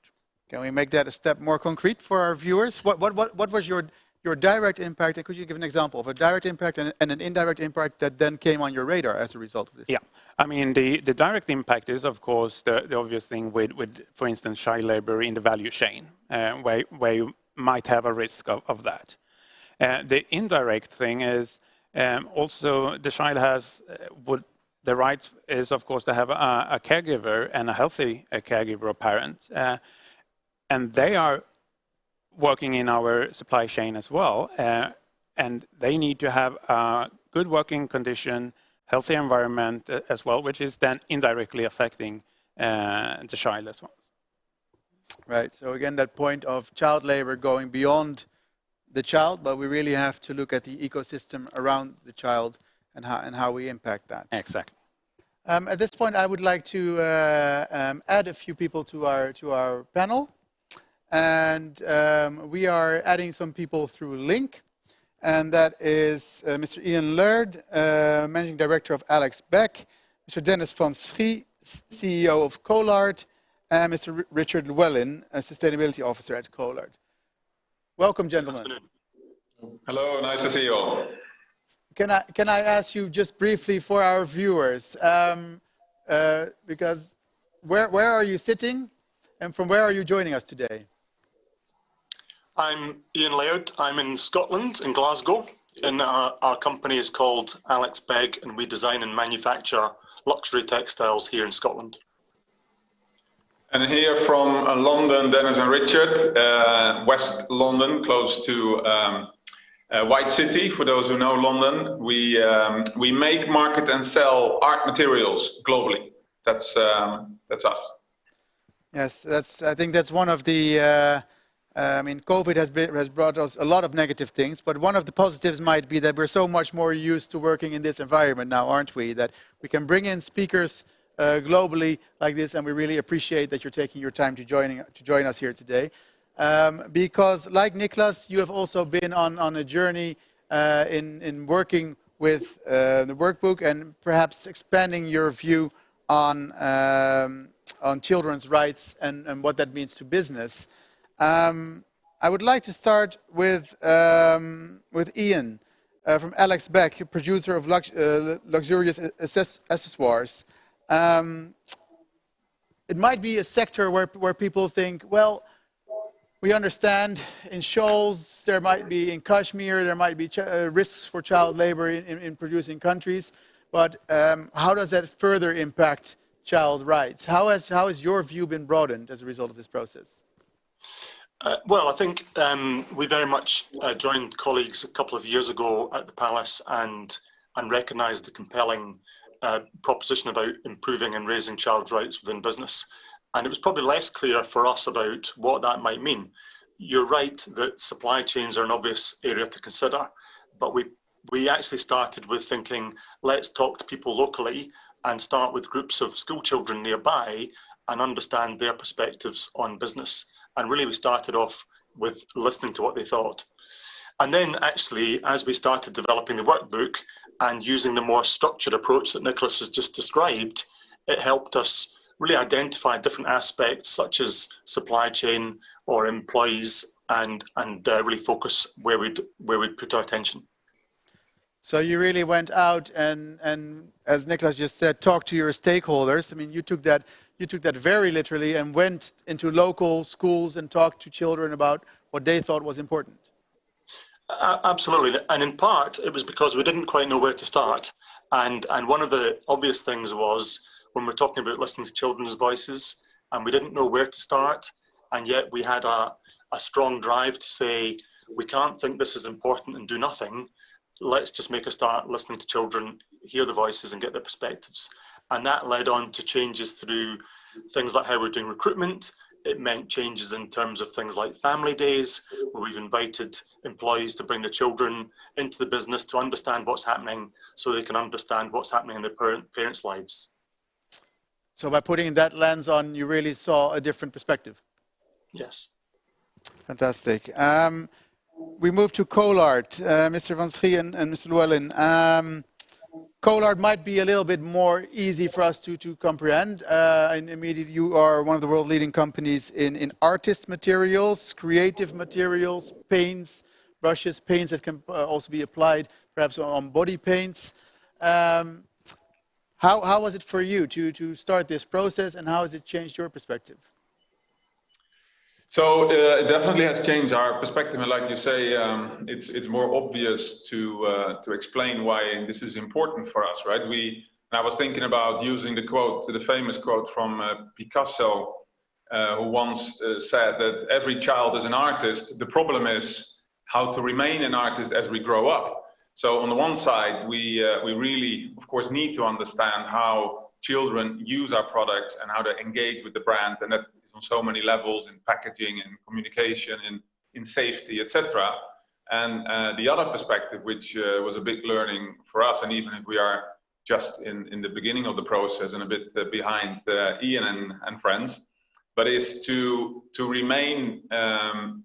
Can we make that a step more concrete for our viewers? What was your direct impact, and could you give an example of a direct impact and an indirect impact that then came on your radar as a result of this? Yeah, I mean, the direct impact is, of course, the obvious thing with, for instance, child labor in the value chain, where you might have a risk of that. The indirect thing is also the child has, the rights is, of course, to have a caregiver and a healthy caregiver or parent. And they are working in our supply chain as well, and they need to have a good working condition, healthy environment as well, which is then indirectly affecting the child as well. Right, so again, that point of child labor going beyond the child, but we really have to look at the ecosystem around the child and how we impact that. Exactly. At this point, I would like to add a few people to our panel. And we are adding some people through link, and that is Mr. Ian Laird, Managing Director of Alex Beck, Mr. Dennis van Schie, CEO of Collard, and Mr. Richard Llewellyn, a Sustainability Officer at Collard. Welcome, gentlemen. Hello, nice to see you all. Can I ask you just briefly for our viewers, because where are you sitting, and from where are you joining us today? I'm Ian Laird. I'm in Scotland, in Glasgow, and our company is called Alex Begg, and we design and manufacture luxury textiles here in Scotland. And here from London, Dennis and Richard, West London, close to White City. For those who know London, we make, market, and sell art materials globally. That's us. Yes, I think that's one of the. I mean, COVID has brought us a lot of negative things, but one of the positives might be that we're so much more used to working in this environment now, aren't we? That we can bring in speakers globally like this, and we really appreciate that you're taking your time to join us here today. Because, like Niklas, you have also been on a journey in working with the workbook and perhaps expanding your view on children's rights and what that means to business. I would like to start with Ian from Alex Beck, producer of luxurious accessoires. It might be a sector where people think, well, We understand in shoals there might be, in Kashmir, there might be risks for child labor in producing countries, but how does that further impact child rights? How has your view been broadened as a result of this process? Well, I think we very much joined colleagues a couple of years ago at the Palace and recognised the compelling proposition about improving and raising child rights within business. And it was probably less clear for us about what that might mean. You're right that supply chains are an obvious area to consider, but we actually started with thinking, let's talk to people locally and start with groups of school children nearby and understand their perspectives on business. And really we started off with listening to what they thought. And then actually, as we started developing the workbook and using the more structured approach that Nicholas has just described, it helped us really identify different aspects such as supply chain or employees and really focus where we'd put our attention. So you really went out and as Nicholas just said, talked to your stakeholders. I mean, you took that very literally and went into local schools and talked to children about what they thought was important. Absolutely, and in part it was because we didn't quite know where to start. And one of the obvious things was when we're talking about listening to children's voices, and we didn't know where to start, and yet we had a strong drive to say, we can't think this is important and do nothing. Let's just make a start listening to children, hear the voices and get their perspectives. And that led on to changes through things like how we're doing recruitment. It meant changes in terms of things like family days, where we've invited employees to bring their children into the business to understand what's happening so they can understand what's happening in their parents' lives. So by putting that lens on, you really saw a different perspective. Yes. Fantastic. We move to Collard, Mr. Van Schie and Mr. Llewellyn. Collard might be a little bit more easy for us to comprehend. And immediately you are one of the world leading companies in artist materials, creative materials, paints, brushes, paints that can also be applied perhaps on body paints. How was it for you to start this process, and how has it changed your perspective? So it definitely has changed our perspective, and like you say, it's more obvious to explain why this is important for us, right? I was thinking about using the famous quote from Picasso, who once said that every child is an artist. The problem is how to remain an artist as we grow up. So on the one side, we really, of course, need to understand how children use our products and how they engage with the brand, and that is on so many levels, in packaging and communication, in safety, etc. And the other perspective, which was a big learning for us, and even if we are just in the beginning of the process and a bit behind Ian and friends, but is to remain an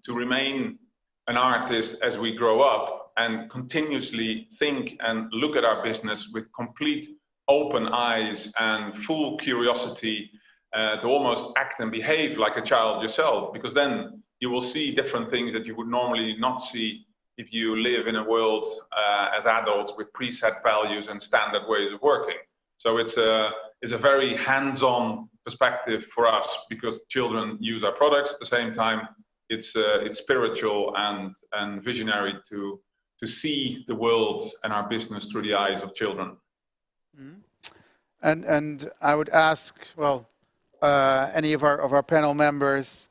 artist as we grow up, and continuously think and look at our business with complete open eyes and full curiosity, to almost act and behave like a child yourself, because then you will see different things that you would normally not see if you live in a world as adults with preset values and standard ways of working. So it's a very hands-on perspective for us, because children use our products. At the same time, it's spiritual and visionary to see the world and our business through the eyes of children. Mm-hmm. And I would ask, well, any of our panel members,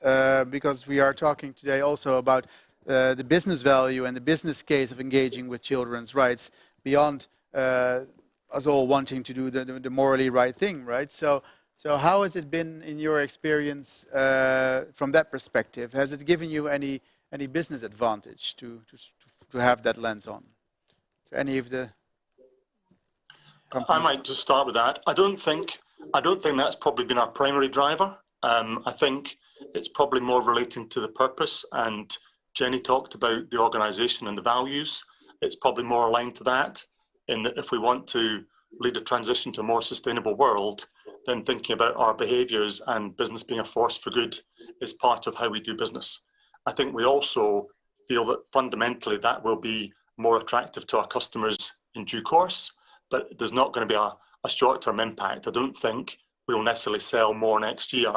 because we are talking today also about the business value and the business case of engaging with children's rights beyond us all wanting to do the morally right thing, right? So how has it been in your experience from that perspective? Has it given you any business advantage to have that lens on? To any of the companies? I might just start with that. I don't think that's probably been our primary driver. I think it's probably more relating to the purpose, and Jenny talked about the organisation and the values. It's probably more aligned to that, in that if we want to lead a transition to a more sustainable world, then thinking about our behaviours and business being a force for good is part of how we do business. I think we also feel that fundamentally that will be more attractive to our customers in due course, but there's not going to be a short-term impact. I don't think we will necessarily sell more next year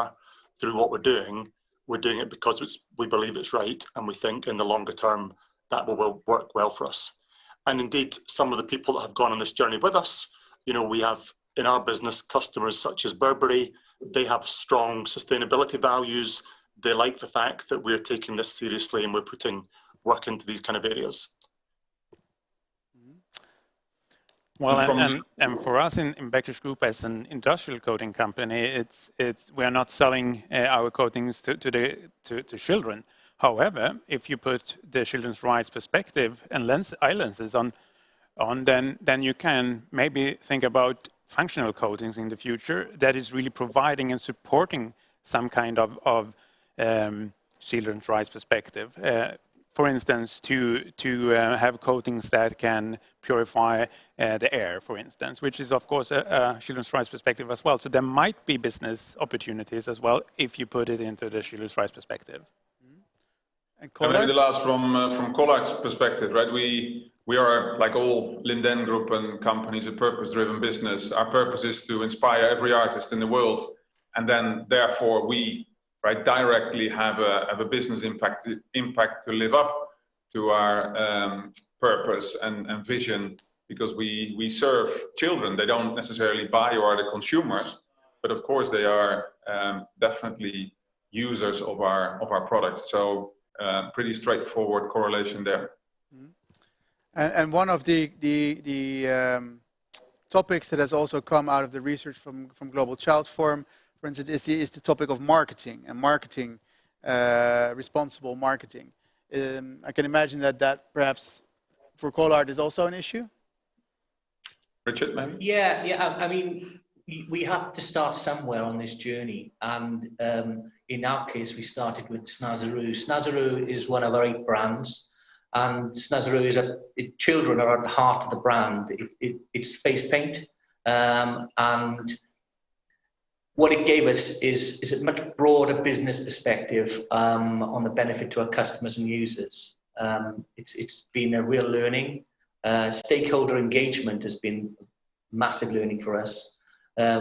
through what we're doing. We're doing it because we believe it's right, and we think in the longer term that will work well for us. And indeed, some of the people that have gone on this journey with us, you know, we have in our business customers such as Burberry. They have strong sustainability values. They like the fact that we're taking this seriously and we're putting work into these kind of areas. Well, and for us in Becker's Group as an industrial coating company, we are not selling our coatings to children. However, if you put the children's rights perspective and eye lenses on, then you can maybe think about functional coatings in the future that is really providing and supporting some kind of children's rights perspective. For instance, to have coatings that can purify the air, for instance, which is of course a children's rights perspective as well. So there might be business opportunities as well if you put it into the children's rights perspective. And maybe the last from Collard's perspective, right? We are, like all Linden Group and companies, a purpose-driven business. Our purpose is to inspire every artist in the world, and then therefore we, right, directly have a business impact to live up to our purpose and vision, because we serve children. They don't necessarily buy or are the consumers, but of course they are definitely users of our products. So pretty straightforward correlation there. And one of the topics that has also come out of the research from Global Child Forum, for instance, is the topic of marketing and responsible marketing. I can imagine that perhaps for Collard is also an issue. Richard, maybe? Yeah. I mean, we have to start somewhere on this journey, and in our case, we started with Snazaroo. Snazaroo is one of our 8 brands, and Snazaroo is children are at the heart of the brand. It's face paint, and what it gave us is a much broader business perspective on the benefit to our customers and users. It's been a real learning. Stakeholder engagement has been massive learning for us.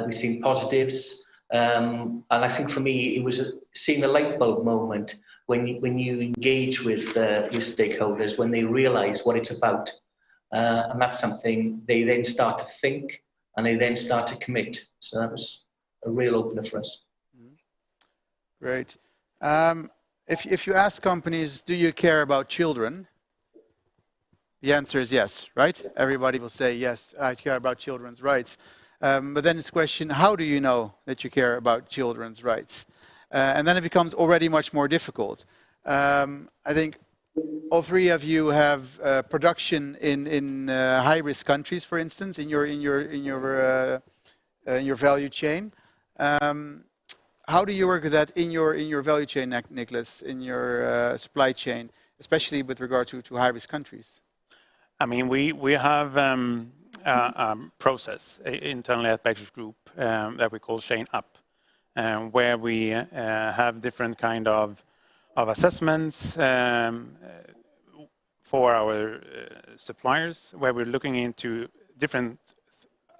We've seen positives, and I think for me it was seeing a light bulb moment when you engage with stakeholders, when they realise what it's about, and that's something they then start to think and they then start to commit. So that was a real opener for us. Great. If you ask companies, do you care about children? The answer is yes, right? Everybody will say, yes, I care about children's rights. But then it's a question, how do you know that you care about children's rights? And then it becomes already much more difficult. I think all 3 of you have production in high-risk countries, for instance, in your value chain. How do you work with that in your value chain, Nicholas, in your supply chain, especially with regard to high-risk countries? I mean, we have a process internally at Becker's Group that we call Chain Up, where we have different kind of assessments for our suppliers, where we're looking into different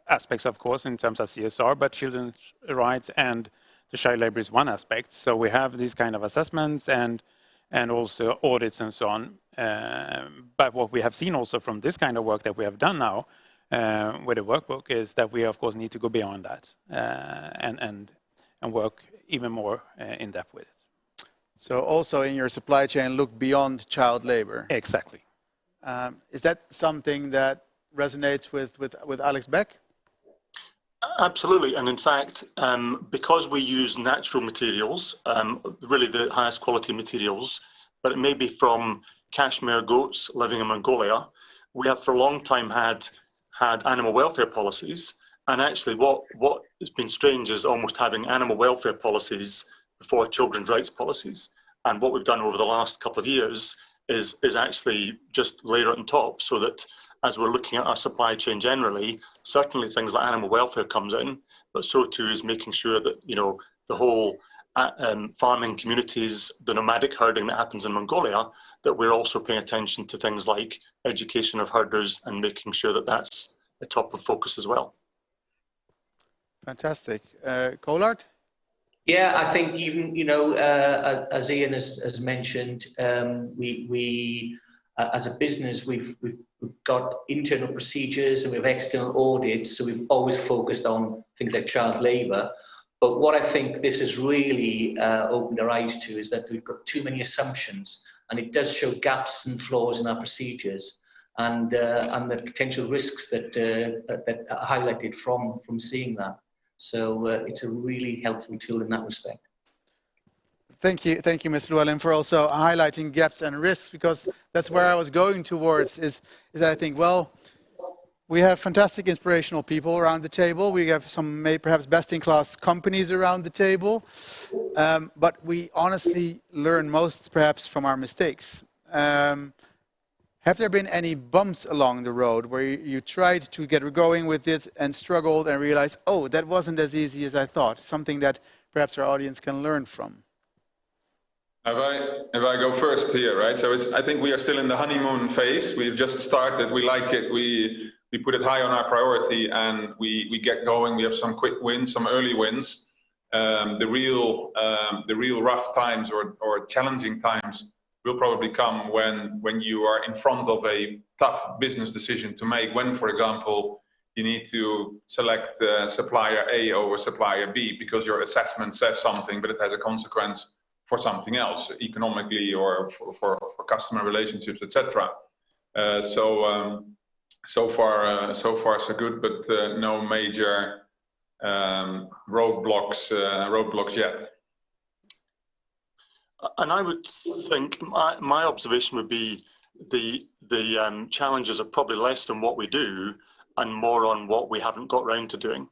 aspects, of course, in terms of CSR, but children's rights and the child labor is one aspect. So we have these kind of assessments and also audits and so on. But what we have seen also from this kind of work that we have done now with the workbook is that we, of course, need to go beyond that and work even more in depth with it. So also in your supply chain, look beyond child labor. Exactly. Is that something that resonates with Alex Beck? Absolutely, and in fact, because we use natural materials, really the highest quality materials, but it may be from cashmere goats living in Mongolia, we have for a long time had animal welfare policies, and actually what has been strange is almost having animal welfare policies before children's rights policies. And what we've done over the last couple of years is actually just layer it on top, so that as we're looking at our supply chain generally, certainly things like animal welfare comes in, but so too is making sure that, you know, the whole farming communities, the nomadic herding that happens in Mongolia, that we're also paying attention to things like education of herders and making sure that that's the top of focus as well. Fantastic. Collard? Yeah, I think even, as Ian has mentioned, we as a business, we've got internal procedures and we have external audits, so we've always focused on things like child labour. But what I think this has really opened our eyes to is that we've got too many assumptions, and it does show gaps and flaws in our procedures, and the potential risks that are highlighted from seeing that. So it's a really helpful tool in that respect. Thank you, Mr. Llewellyn, for also highlighting gaps and risks, because that's where I was going towards, is that I think, well, we have fantastic inspirational people around the table. We have some perhaps best-in-class companies around the table, but we honestly learn most perhaps from our mistakes. Have there been any bumps along the road where you tried to get going with it and struggled and realized, oh, that wasn't as easy as I thought? Something that perhaps our audience can learn from. If I go first here, right? So I think we are still in the honeymoon phase. We've just started. We like it. We put it high on our priority, and we get going. We have some quick wins, some early wins. The real rough times or challenging times will probably come when you are in front of a tough business decision to make. When, for example, you need to select supplier A over supplier B because your assessment says something, but it has a consequence for something else, economically or for customer relationships, etc. So far so good, but no major roadblocks yet. And I would think my observation would be the challenges are probably less than what we do and more on what we haven't got round to doing.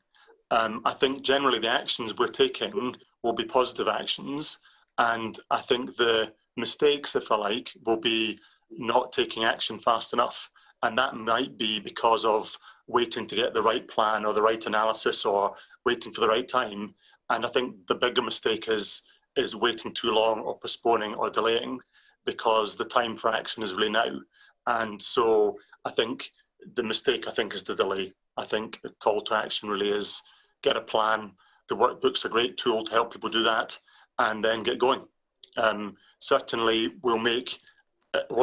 I think generally the actions we're taking will be positive actions. And I think the mistakes, if I like, will be not taking action fast enough. And that might be because of waiting to get the right plan or the right analysis or waiting for the right time. And I think the bigger mistake is waiting too long or postponing or delaying, because the time for action is really now. And so I think the mistake, is the delay. I think the call to action really is get a plan. The workbook's a great tool to help people do that, and then get going. Certainly we'll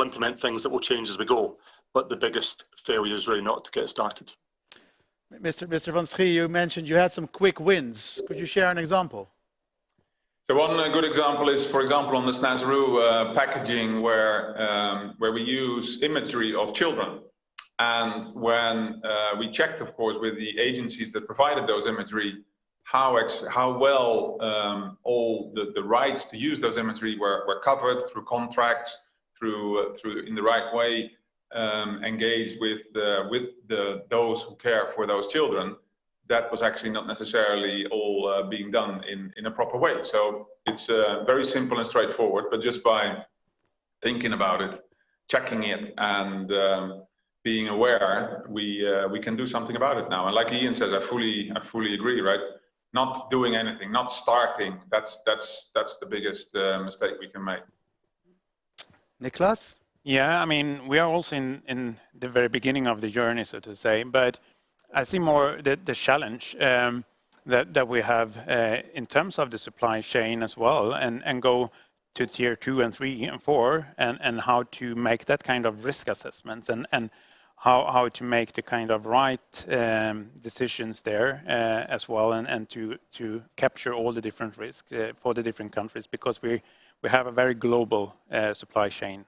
implement things that will change as we go, but the biggest failure is really not to get started. Mr. Van Schie, you mentioned you had some quick wins. Could you share an example? So one good example is, for example, on the Snazaroo packaging, where we use imagery of children. And when we checked, of course, with the agencies that provided those imagery, how well all the rights to use those imagery were covered through contracts, through in the right way, engaged with those who care for those children. That was actually not necessarily all being done in a proper way. So it's very simple and straightforward, but just by thinking about it, checking it, and being aware, we can do something about it now. And like Ian says, I fully agree, right? Not doing anything, not starting, that's the biggest mistake we can make. Niklas? Yeah, I mean, we are also in the very beginning of the journey, so to say, but I see more the challenge that we have in terms of the supply chain as well, and go to tier 2 and 3 and 4, and how to make that kind of risk assessments, and how to make the kind of right decisions there as well, and to capture all the different risks for the different countries, because we have a very global supply chain.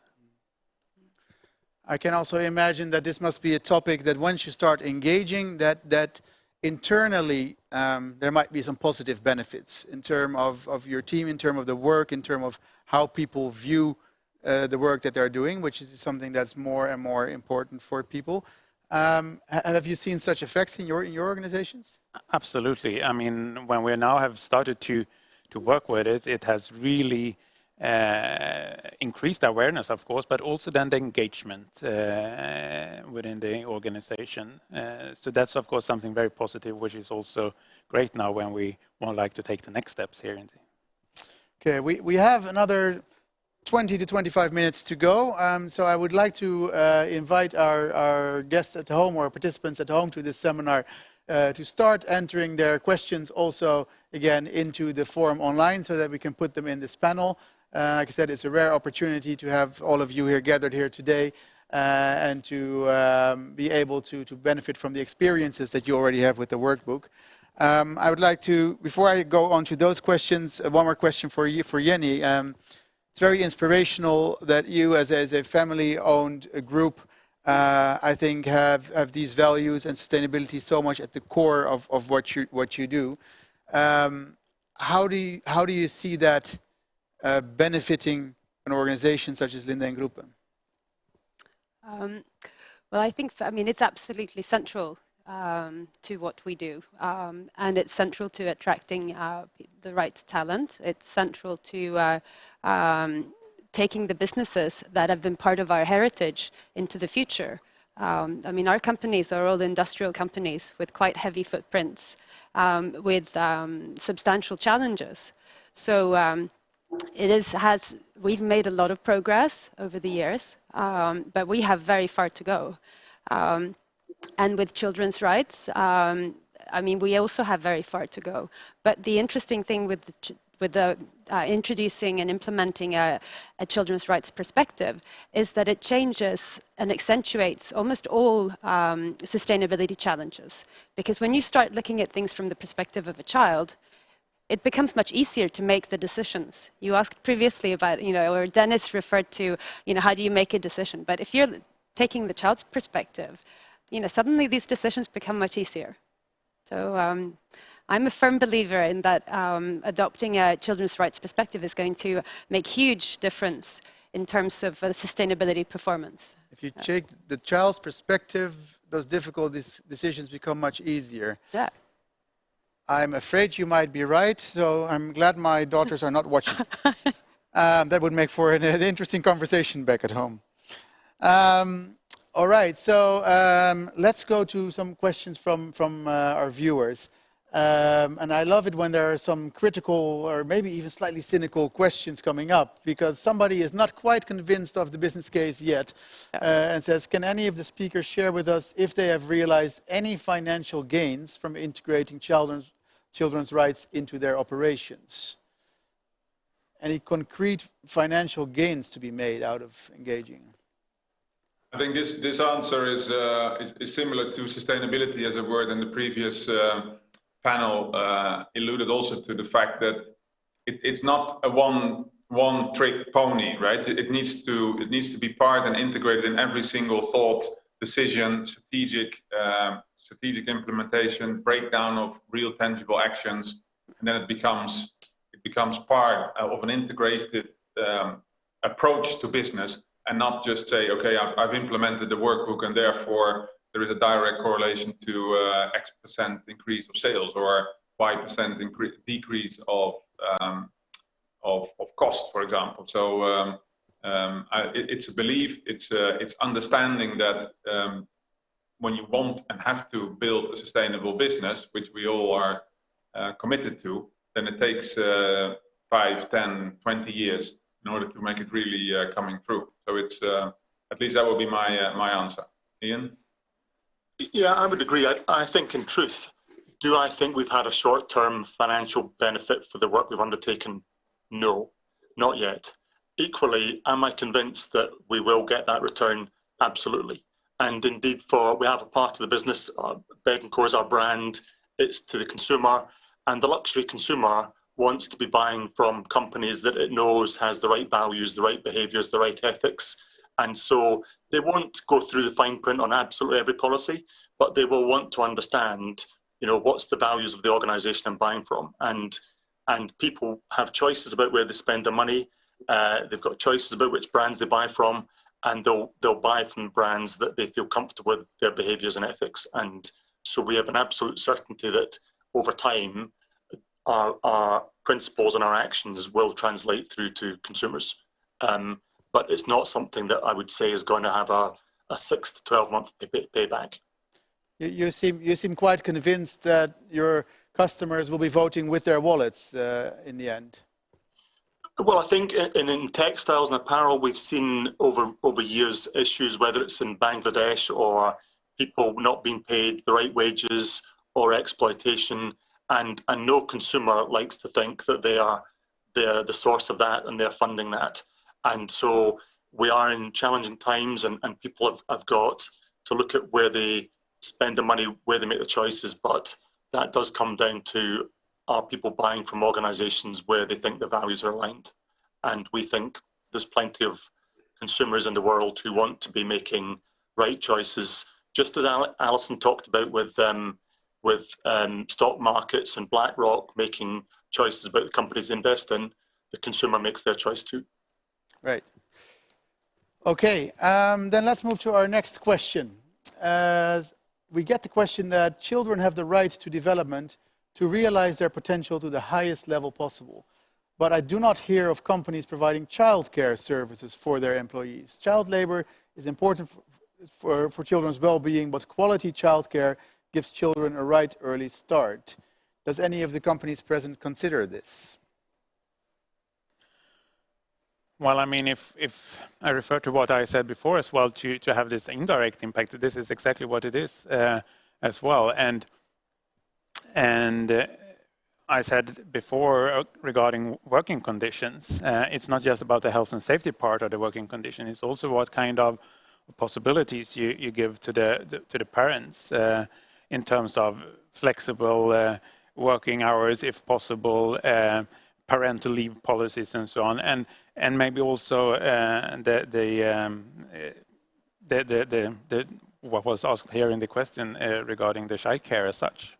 I can also imagine that this must be a topic that once you start engaging, that internally there might be some positive benefits in terms of your team, in terms of the work, in terms of how people view the work that they're doing, which is something that's more and more important for people. Have you seen such effects in your organizations? Absolutely. I mean, when we now have started to work with it, it has really increased awareness, of course, but also then the engagement within the organization. So that's, of course, something very positive, which is also great now when we would like to take the next steps here. Okay, we have another 20 to 25 minutes to go. So I would like to invite our guests at home or participants at home to this seminar to start entering their questions also, again, into the forum online so that we can put them in this panel. Like I said, it's a rare opportunity to have all of you here gathered here today and to be able to benefit from the experiences that you already have with the workbook. I would like to, before I go on to those questions, one more question for you, for Jenny. It's very inspirational that you, as a family-owned group, I think have these values and sustainability so much at the core of what you do. How do you see that benefiting an organization such as Linde & Gruppe? Well, I think, it's absolutely central to what we do. And it's central to attracting the right talent. It's central to taking the businesses that have been part of our heritage into the future. Our companies are all industrial companies with quite heavy footprints, with substantial challenges. So we've made a lot of progress over the years, but we have very far to go. And with children's rights, we also have very far to go. But the interesting thing with introducing and implementing a children's rights perspective is that it changes and accentuates almost all sustainability challenges. Because when you start looking at things from the perspective of a child, it becomes much easier to make the decisions. You asked previously about, or Dennis referred to, how do you make a decision? But if you're taking the child's perspective, suddenly these decisions become much easier. So I'm a firm believer in that adopting a children's rights perspective is going to make huge difference in terms of sustainability performance. If you take the child's perspective, those difficult decisions become much easier. Yeah. I'm afraid you might be right, so I'm glad my daughters are not watching. That would make for an interesting conversation back at home. All right, so let's go to some questions from our viewers. And I love it when there are some critical or maybe even slightly cynical questions coming up, because somebody is not quite convinced of the business case yet and says, can any of the speakers share with us if they have realized any financial gains from integrating children's rights into their operations? Any concrete financial gains to be made out of engaging? I think this answer is similar to sustainability as a word in the previous panel alluded also to the fact that it's not a one trick pony, right? It needs to be part and integrated in every single thought, decision, strategic implementation, breakdown of real tangible actions, and then it becomes part of an integrated approach to business, and not just say, okay, I've implemented the workbook and therefore there is a direct correlation to X% increase of sales or Y% decrease of cost, for example. So it's a belief, it's understanding that when you want and have to build a sustainable business, which we all are committed to, then it takes 5, 10, 20 years in order to make it really coming through. So it's at least that will be my answer. Ian? Yeah, I would agree. I think in truth, do I think we've had a short-term financial benefit for the work we've undertaken? No, not yet. Equally, am I convinced that we will get that return? Absolutely. And indeed, we have a part of the business, Beg&Co is our brand, it's to the consumer, and the luxury consumer wants to be buying from companies that it knows has the right values, the right behaviours, the right ethics. And so they won't go through the fine print on absolutely every policy, but they will want to understand, what's the values of the organisation I'm buying from. And people have choices about where they spend their money. They've got choices about which brands they buy from, and they'll buy from brands that they feel comfortable with their behaviours and ethics. And so we have an absolute certainty that over time, our principles and our actions will translate through to consumers. But it's not something that I would say is going to have a 6 to 12 month payback. You seem quite convinced that your customers will be voting with their wallets in the end. Well, I think in textiles and apparel, we've seen over years issues, whether it's in Bangladesh or people not being paid the right wages, or exploitation, and no consumer likes to think that they're the source of that and they're funding that. And so we are in challenging times, and people have got to look at where they spend the money, where they make the choices, but that does come down to, are people buying from organisations where they think the values are aligned? And we think there's plenty of consumers in the world who want to be making right choices, just as Alison talked about with stock markets and BlackRock making choices about the companies they invest in. The consumer makes their choice too. Right. Okay, then let's move to our next question. We get the question that children have the right to development to realize their potential to the highest level possible. But I do not hear of companies providing childcare services for their employees. Child labor is important for children's well-being, but quality childcare gives children a right early start. Does any of the companies present consider this? Well, I mean, if I refer to what I said before as well, to have this indirect impact, this is exactly what it is as well. And I said before regarding working conditions, it's not just about the health and safety part of the working condition. It's also what kind of possibilities you give to the parents in terms of flexible working hours, if possible, parental leave policies, and so on, and maybe also what was asked here in the question regarding the child care as such.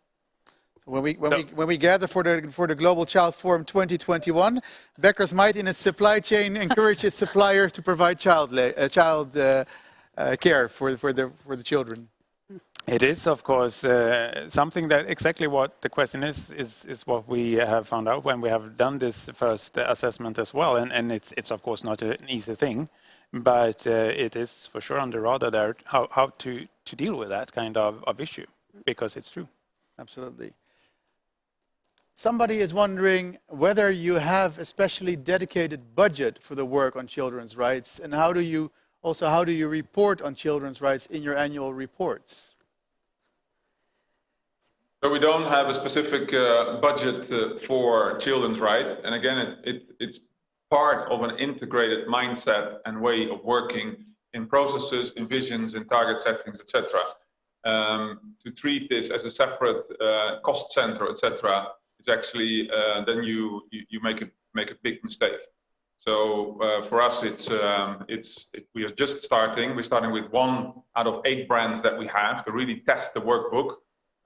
When we gather for the Global Child Forum 2021, Becker's might in its supply chain encourage its suppliers to provide child care for the children. It is, of course, something that exactly what the question is what we have found out when we have done this first assessment as well. And it's of course not an easy thing, but it is for sure on the radar there how to deal with that kind of issue, because it's true. Absolutely. Somebody is wondering whether you have a specially dedicated budget for the work on children's rights, and how do you report on children's rights in your annual reports? So we don't have a specific budget for children's rights, and again, it's part of an integrated mindset and way of working in processes, in visions, in target settings, etc. To treat this as a separate cost center, etc., it's actually then you make a big mistake. So for us, we are just starting. We're starting with 1 out of 8 brands that we have to really test the workbook.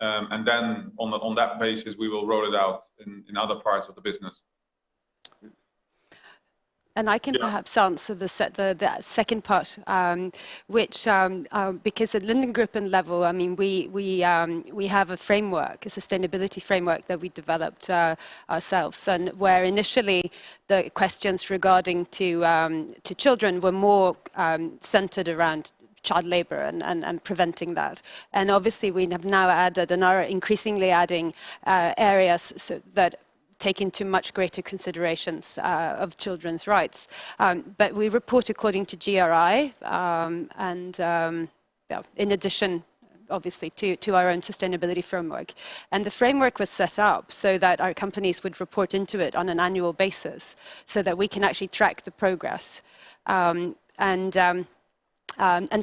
And then on that basis, we will roll it out in other parts of the business. And I can perhaps answer the second part, which because at Lindengruppen level, I mean, we have a framework, a sustainability framework that we developed ourselves, and where initially the questions regarding to children were more centered around child labor and preventing that. And obviously we have now added and are increasingly adding areas that take into much greater considerations of children's rights. But we report according to GRI in addition obviously to our own sustainability framework. And the framework was set up so that our companies would report into it on an annual basis so that we can actually track the progress. And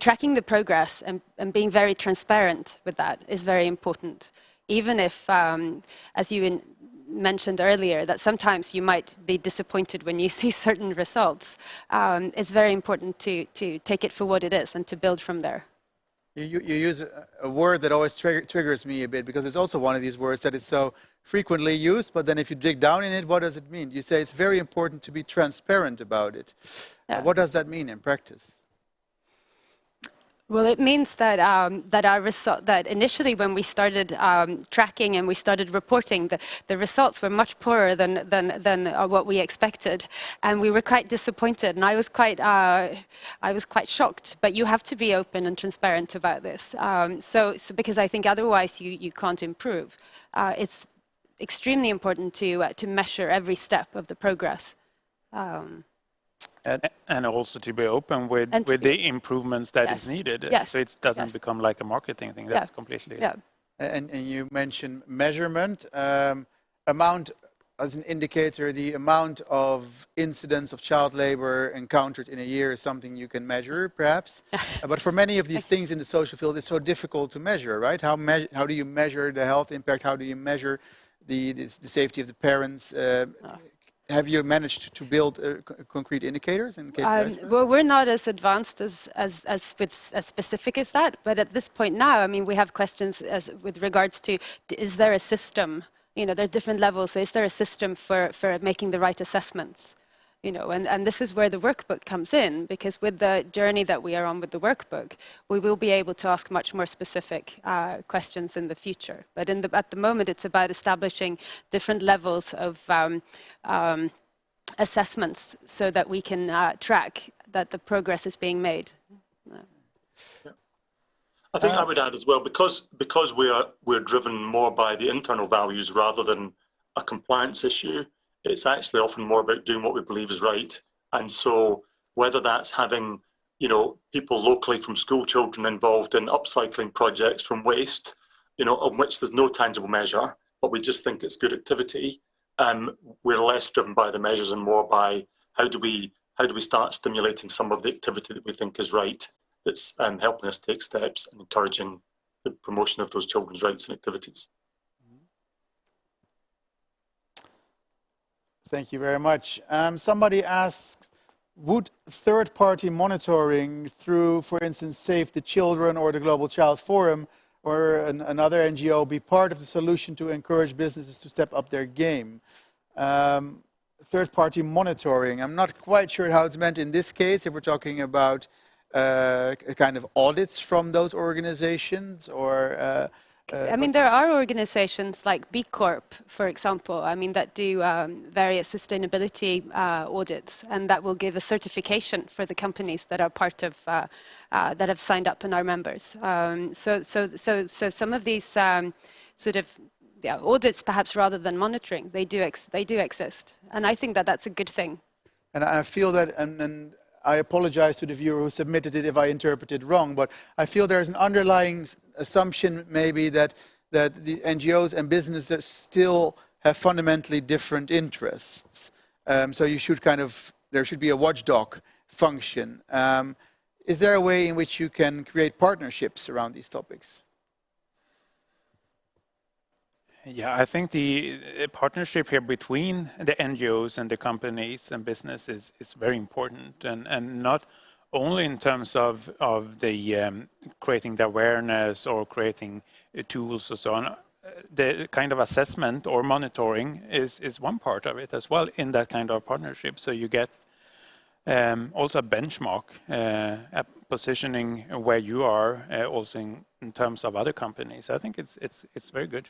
tracking the progress and being very transparent with that is very important. Even if, as you mentioned earlier, that sometimes you might be disappointed when you see certain results, it's very important to take it for what it is and to build from there. You use a word that always triggers me a bit, because it's also one of these words that is so frequently used, but then if you dig down in it, what does it mean? You say it's very important to be transparent about it. Yeah. What does that mean in practice? Well, it means that that initially when we started tracking and we started reporting, the results were much poorer than what we expected, and we were quite disappointed. And I was quite shocked. But you have to be open and transparent about this. So because I think otherwise you can't improve. It's extremely important to measure every step of the progress. And also to be open with the improvements that is needed. Yes. So it doesn't become like a marketing thing. That's completely and you mentioned measurement, amount as an indicator, the amount of incidents of child labor encountered in a year is something you can measure, perhaps. But for many of these things in the social field, it's so difficult to measure, right? How do you measure the health impact? How do you measure the safety of the parents? Have you managed to build concrete indicators and KPIs? Well, we're not as advanced as specific as that, but at this point now, I mean, we have questions with regards to, is there a system? You know, there are different levels. So is there a system for making the right assessments? You know, and this is where the workbook comes in, because with the journey that we are on with the workbook, we will be able to ask much more specific questions in the future. But at the moment, it's about establishing different levels of assessments so that we can track that the progress is being made. I think I would add as well, because we're driven more by the internal values rather than a compliance issue. It's actually often more about doing what we believe is right. And so whether that's having, you know, people locally from school children involved in upcycling projects from waste, you know, of which there's no tangible measure, but we just think it's good activity. We're less driven by the measures and more by how do we start stimulating some of the activity that we think is right, that's helping us take steps and encouraging the promotion of those children's rights and activities. Thank you very much. Somebody asked, would third-party monitoring through, for instance, Save the Children or the Global Child Forum or another NGO be part of the solution to encourage businesses to step up their game? Third-party monitoring, I'm not quite sure how it's meant in this case, if we're talking about kind of audits from those organizations, or I mean, there are organizations like B Corp, for example, I mean, that do various sustainability audits, and that will give a certification for the companies that are part of, that have signed up and are members. So some of these sort of audits, perhaps rather than monitoring, they do exist. And I think that that's a good thing. And I feel that, and I apologize to the viewer who submitted it if I interpreted wrong, but I feel there's an underlying assumption maybe that the NGOs and businesses still have fundamentally different interests. So you should there should be a watchdog function. Is there a way in which you can create partnerships around these topics? Yeah, I think the partnership here between the NGOs and the companies and businesses is very important, and not only in terms of the creating the awareness or creating tools or so on. The kind of assessment or monitoring is one part of it as well in that kind of partnership. So you get also a benchmark, positioning where you are also in terms of other companies. I think it's very good.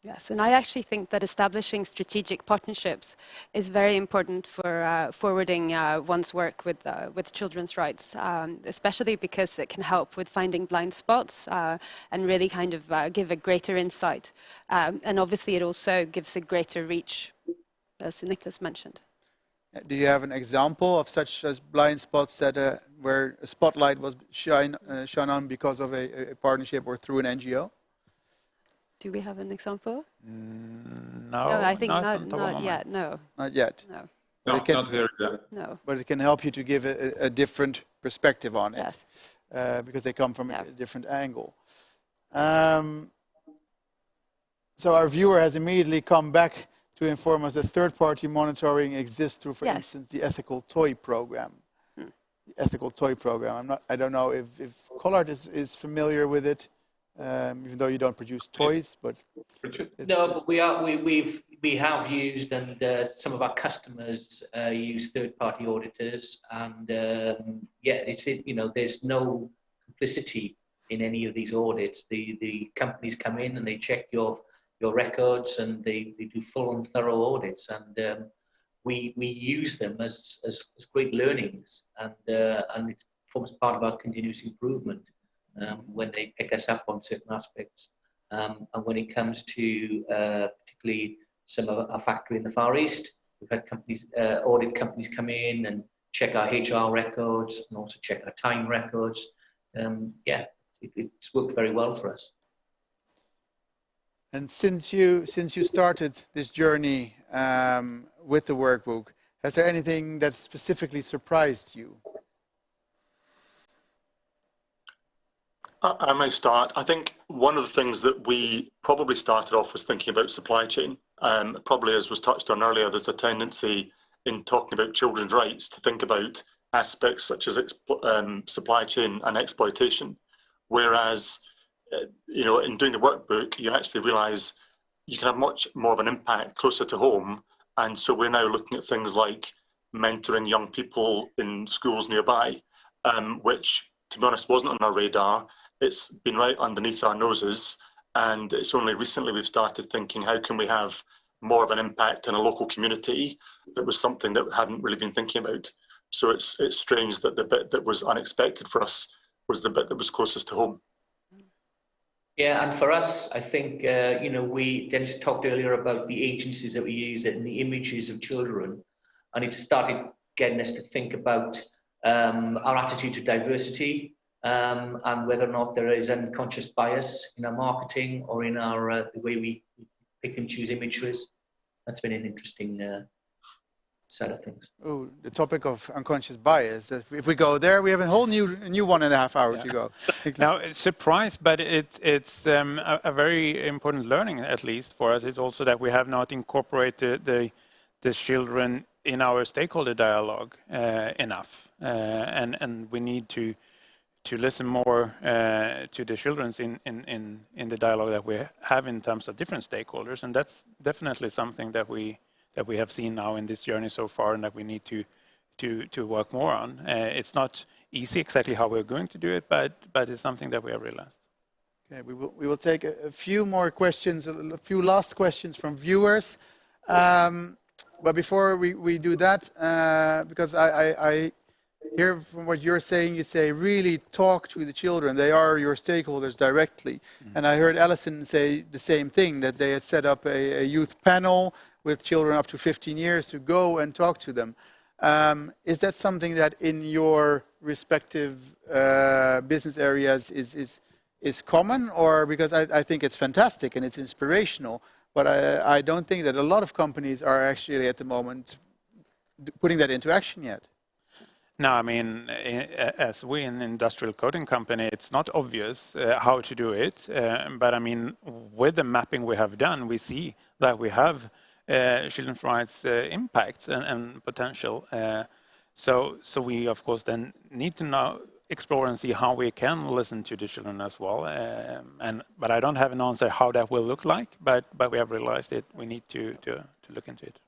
Yes, and I actually think that establishing strategic partnerships is very important for forwarding one's work with children's rights, especially because it can help with finding blind spots and really kind of give a greater insight. And obviously it also gives a greater reach, as Nicholas mentioned. Do you have an example of such as blind spots that where a spotlight was shone on because of a partnership or through an NGO? Do we have an example? No, I think not yet. No. Not yet. No. But it can, not here yet. No. But it can help you to give a different perspective on it, Yes. because they come from a different angle. So our viewer has immediately come back to inform us that third-party monitoring exists through, for instance, the Ethical Toy Program. The Ethical Toy Program. I don't know if Collard is familiar with it. Even though you don't produce toys, but no, but we have used, and some of our customers use third-party auditors, and there's no complicity in any of these audits. The companies come in and they check your records, and they do full and thorough audits, and we use them as great learnings, and it forms part of our continuous improvement. When they pick us up on certain aspects. And when it comes to particularly some of our factory in the Far East, we've had companies, audit companies come in and check our HR records and also check our time records. It's worked very well for us. And since you started this journey with the workbook, has there anything that specifically surprised you? I may start. I think one of the things that we probably started off was thinking about supply chain. Probably, as was touched on earlier, there's a tendency in talking about children's rights to think about aspects such as supply chain and exploitation. Whereas, you know, in doing the workbook, you actually realise you can have much more of an impact closer to home. And so we're now looking at things like mentoring young people in schools nearby, which, to be honest, wasn't on our radar. It's been right underneath our noses, and it's only recently we've started thinking, how can we have more of an impact in a local community? That was something that we hadn't really been thinking about. So it's strange that the bit that was unexpected for us was the bit that was closest to home. Yeah, and for us, I think, you know, Dennis talked earlier about the agencies that we use and the images of children, and it started getting us to think about our attitude to diversity, and whether or not there is unconscious bias in our marketing or in our the way we pick and choose imageries. That's been an interesting side of things. Oh, the topic of unconscious bias. That if we go there, we have a whole new 1.5 hours to go. Now, surprise, but it's a very important learning, at least for us, is also that we have not incorporated the children in our stakeholder dialogue enough, and we need to listen more to the children in the dialogue that we have in terms of different stakeholders, and that's definitely something that we have seen now in this journey so far, and that we need to work more on. It's not easy exactly how we're going to do it, but it's something that we have realized. Okay, we will take a few more questions, a few last questions from viewers. But before we do that, because I hear from what you're saying, you say really talk to the children. They are your stakeholders directly. And I heard Alison say the same thing, that they had set up a youth panel with children up to 15 years to go and talk to them. Is that something that in your respective business areas is common? Or because I think it's fantastic and it's inspirational, but I don't think that a lot of companies are actually at the moment putting that into action yet. No, I mean, as we in an industrial coating company, it's not obvious how to do it. But I mean, with the mapping we have done, we see that we have children's rights impacts and potential. So we, of course, then need to now explore and see how we can listen to the children as well. But I don't have an answer how that will look like. But we have realized it. We need to look into it.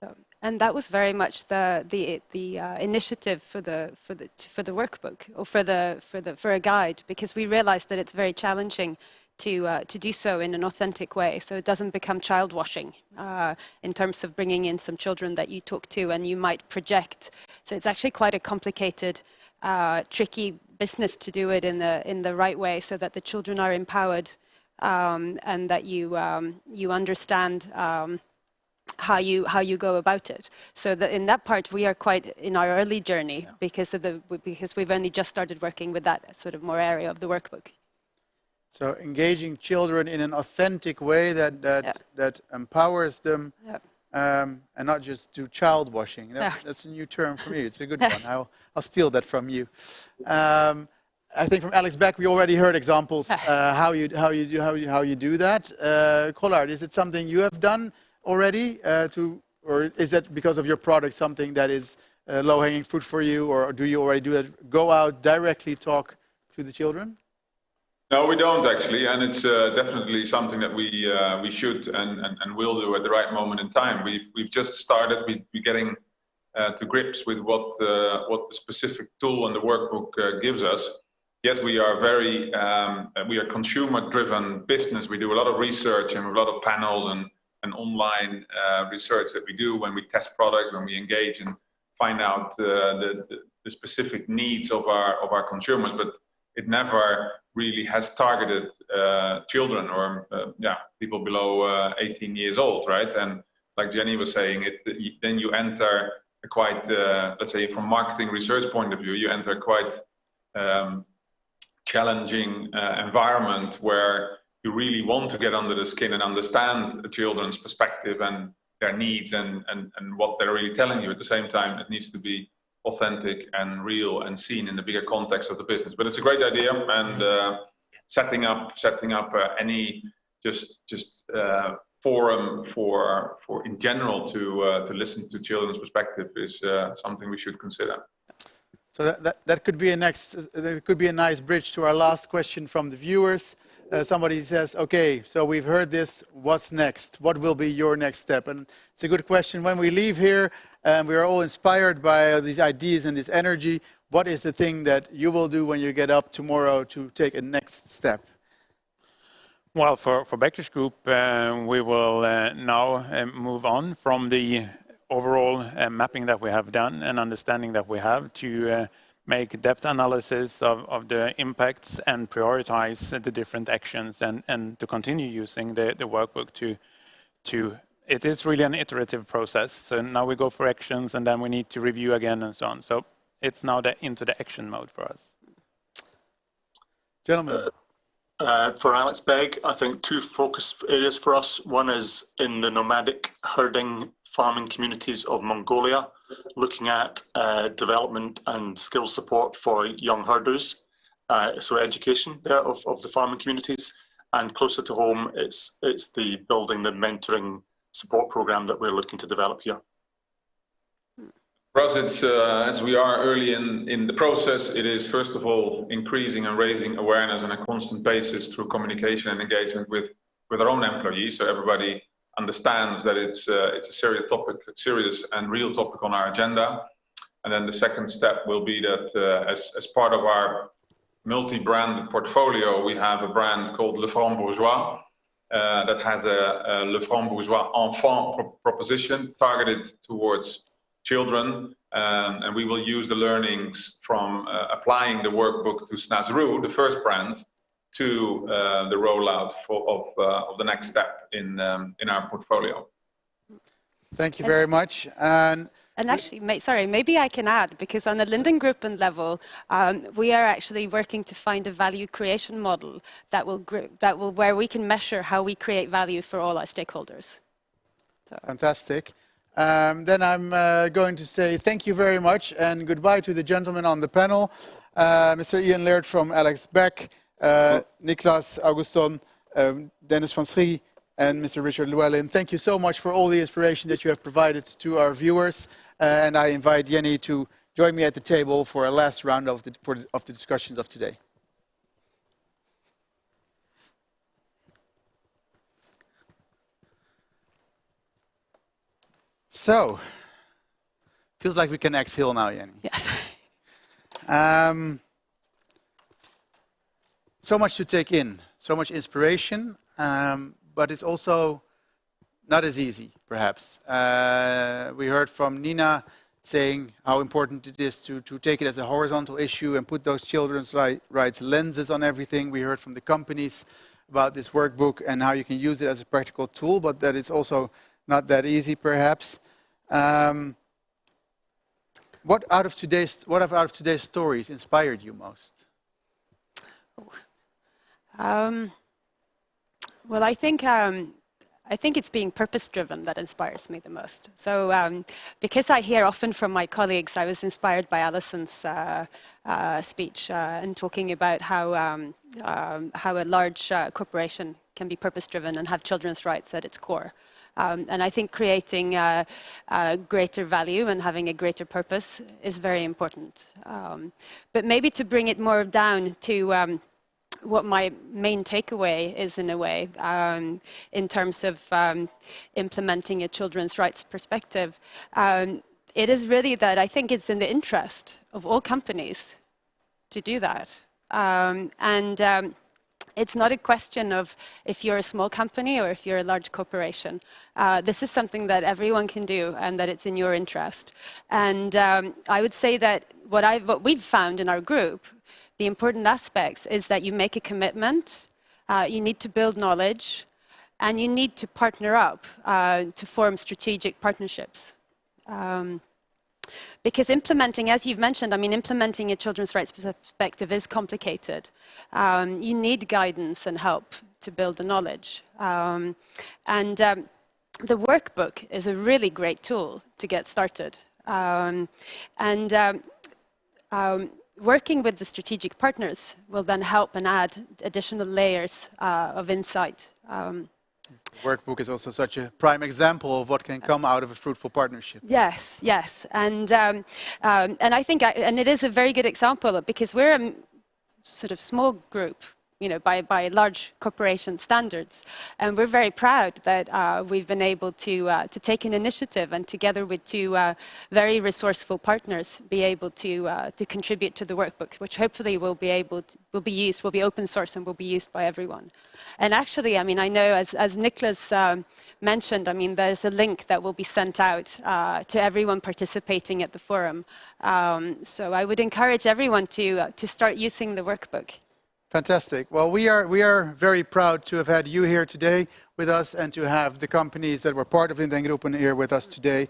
And that was very much the initiative for the workbook, or for a guide, because we realized that it's very challenging to do so in an authentic way, so it doesn't become child washing in terms of bringing in some children that you talk to and you might project. So it's actually quite a complicated, tricky business to do it in the right way, so that the children are empowered and that you understand how you go about it. So that in that part we are quite in our early journey, because we've only just started working with that sort of more area of the workbook. So engaging children in an authentic way that empowers them, and not just do child washing. That's a new term for me. It's a good one. I'll steal that from you. I think from Alex Beck we already heard examples how you do that. Collard, is it something you have done already, or is that because of your product something that is low-hanging fruit for you, or do you already do that? Go out directly, talk to the children? No, we don't actually, and it's definitely something that we should and will do at the right moment in time. We've just started. We're getting to grips with what the specific tool and the workbook gives us. Yes, we are we are consumer-driven business. We do a lot of research and a lot of panels and online research that we do when we test products, when we engage and find out the specific needs of our consumers, but it never really has targeted children or people below 18 years old, right? And like Jenny was saying, then you enter a quite, let's say from marketing research point of view, you enter a quite challenging environment where you really want to get under the skin and understand the children's perspective and their needs and what they're really telling you. At the same time, it needs to be authentic and real and seen in the bigger context of the business. But it's a great idea, and setting up any forum for in general to listen to children's perspective is something we should consider. So that could be a nice bridge to our last question from the viewers. Somebody says, okay, so we've heard this, what's next? What will be your next step? And it's a good question. When we leave here, we are all inspired by these ideas and this energy. What is the thing that you will do when you get up tomorrow to take a next step? Well, for Becker's Group, we will now move on from the overall mapping that we have done and understanding that we have to make depth analysis of the impacts and prioritize the different actions and to continue using the workbook to it is really an iterative process. So now we go for actions and then we need to review again and so on. So it's now into the action mode for us. Gentlemen. For Alex Begg, I think two focus areas for us. One is in the nomadic herding farming communities of Mongolia, looking at development and skill support for young herders, so education there of the farming communities, and closer to home, it's the building the mentoring support program that we're looking to develop here. For us, it's, as we are early in the process, it is first of all increasing and raising awareness on a constant basis through communication and engagement with our own employees, so everybody understands that it's a serious topic, serious and real topic on our agenda. And then the second step will be that as part of our multi-brand portfolio, we have a brand called Le Franc Bourgeois that has a Le Franc Bourgeois enfant proposition targeted towards children, and we will use the learnings from applying the workbook to Snazaroo, the first brand, to the rollout of the next step in our portfolio. Thank you very much. And actually, sorry, maybe I can add, because on the Lindengruppen level, we are actually working to find a value creation model that will where we can measure how we create value for all our stakeholders. So. Fantastic. Then I'm going to say thank you very much and goodbye to the gentlemen on the panel. Mr. Ian Laird from Alex Beck, Niklas Augustsson, Dennis van Schie, and Mr. Richard Llewellyn. Thank you so much for all the inspiration that you have provided to our viewers. And I invite Jenny to join me at the table for a last round of the discussions of today. So, feels like we can exhale now, Jenny. Yes. So much to take in, so much inspiration, but it's also not as easy, perhaps. We heard from Nina saying how important it is to take it as a horizontal issue and put those children's rights lenses on everything. We heard from the companies about this workbook and how you can use it as a practical tool, but that it's also not that easy, perhaps. What out of today's stories inspired you most? Well, I think it's being purpose-driven that inspires me the most. So because I hear often from my colleagues, I was inspired by Alison's speech and talking about how a large corporation can be purpose-driven and have children's rights at its core. And I think creating greater value and having a greater purpose is very important. But maybe to bring it more down to what my main takeaway is, in a way, in terms of implementing a children's rights perspective, it is really that I think it's in the interest of all companies to do that. It's not a question of if you're a small company or if you're a large corporation. This is something that everyone can do and that it's in your interest. And I would say that what we've found in our group, the important aspects is that you make a commitment, you need to build knowledge, and you need to partner up to form strategic partnerships. Because implementing, as you've mentioned, implementing a children's rights perspective is complicated. You need guidance and help to build the knowledge. The workbook is a really great tool to get started. Working with the strategic partners will then help and add additional layers of insight. The workbook is also such a prime example of what can come out of a fruitful partnership. Yes, yes, and I think, and it is a very good example because we're a sort of small group, you know, by large corporation standards, and we're very proud that we've been able to take an initiative and together with two very resourceful partners be able to contribute to the workbook, which hopefully will be open source and will be used by everyone. And actually, I mean, I know as Nicholas mentioned, I mean, there's a link that will be sent out to everyone participating at the forum. So I would encourage everyone to start using the workbook. Fantastic. Well, we are very proud to have had you here today with us and to have the companies that were part of Lindengruppen here with us today.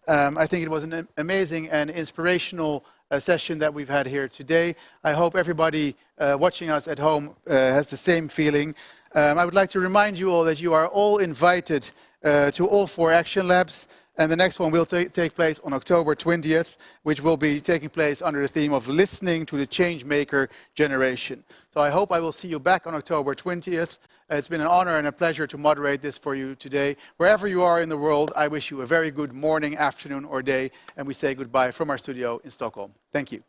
I think it was an amazing and inspirational session that we've had here today. I hope everybody watching us at home has the same feeling. I would like to remind you all that you are all invited to all 4 Action Labs. And the next one will take place on October 20th, which will be taking place under the theme of listening to the change maker generation. So I hope I will see you back on October 20th. It's been an honor and a pleasure to moderate this for you today. Wherever you are in the world, I wish you a very good morning, afternoon, or day. And we say goodbye from our studio in Stockholm. Thank you.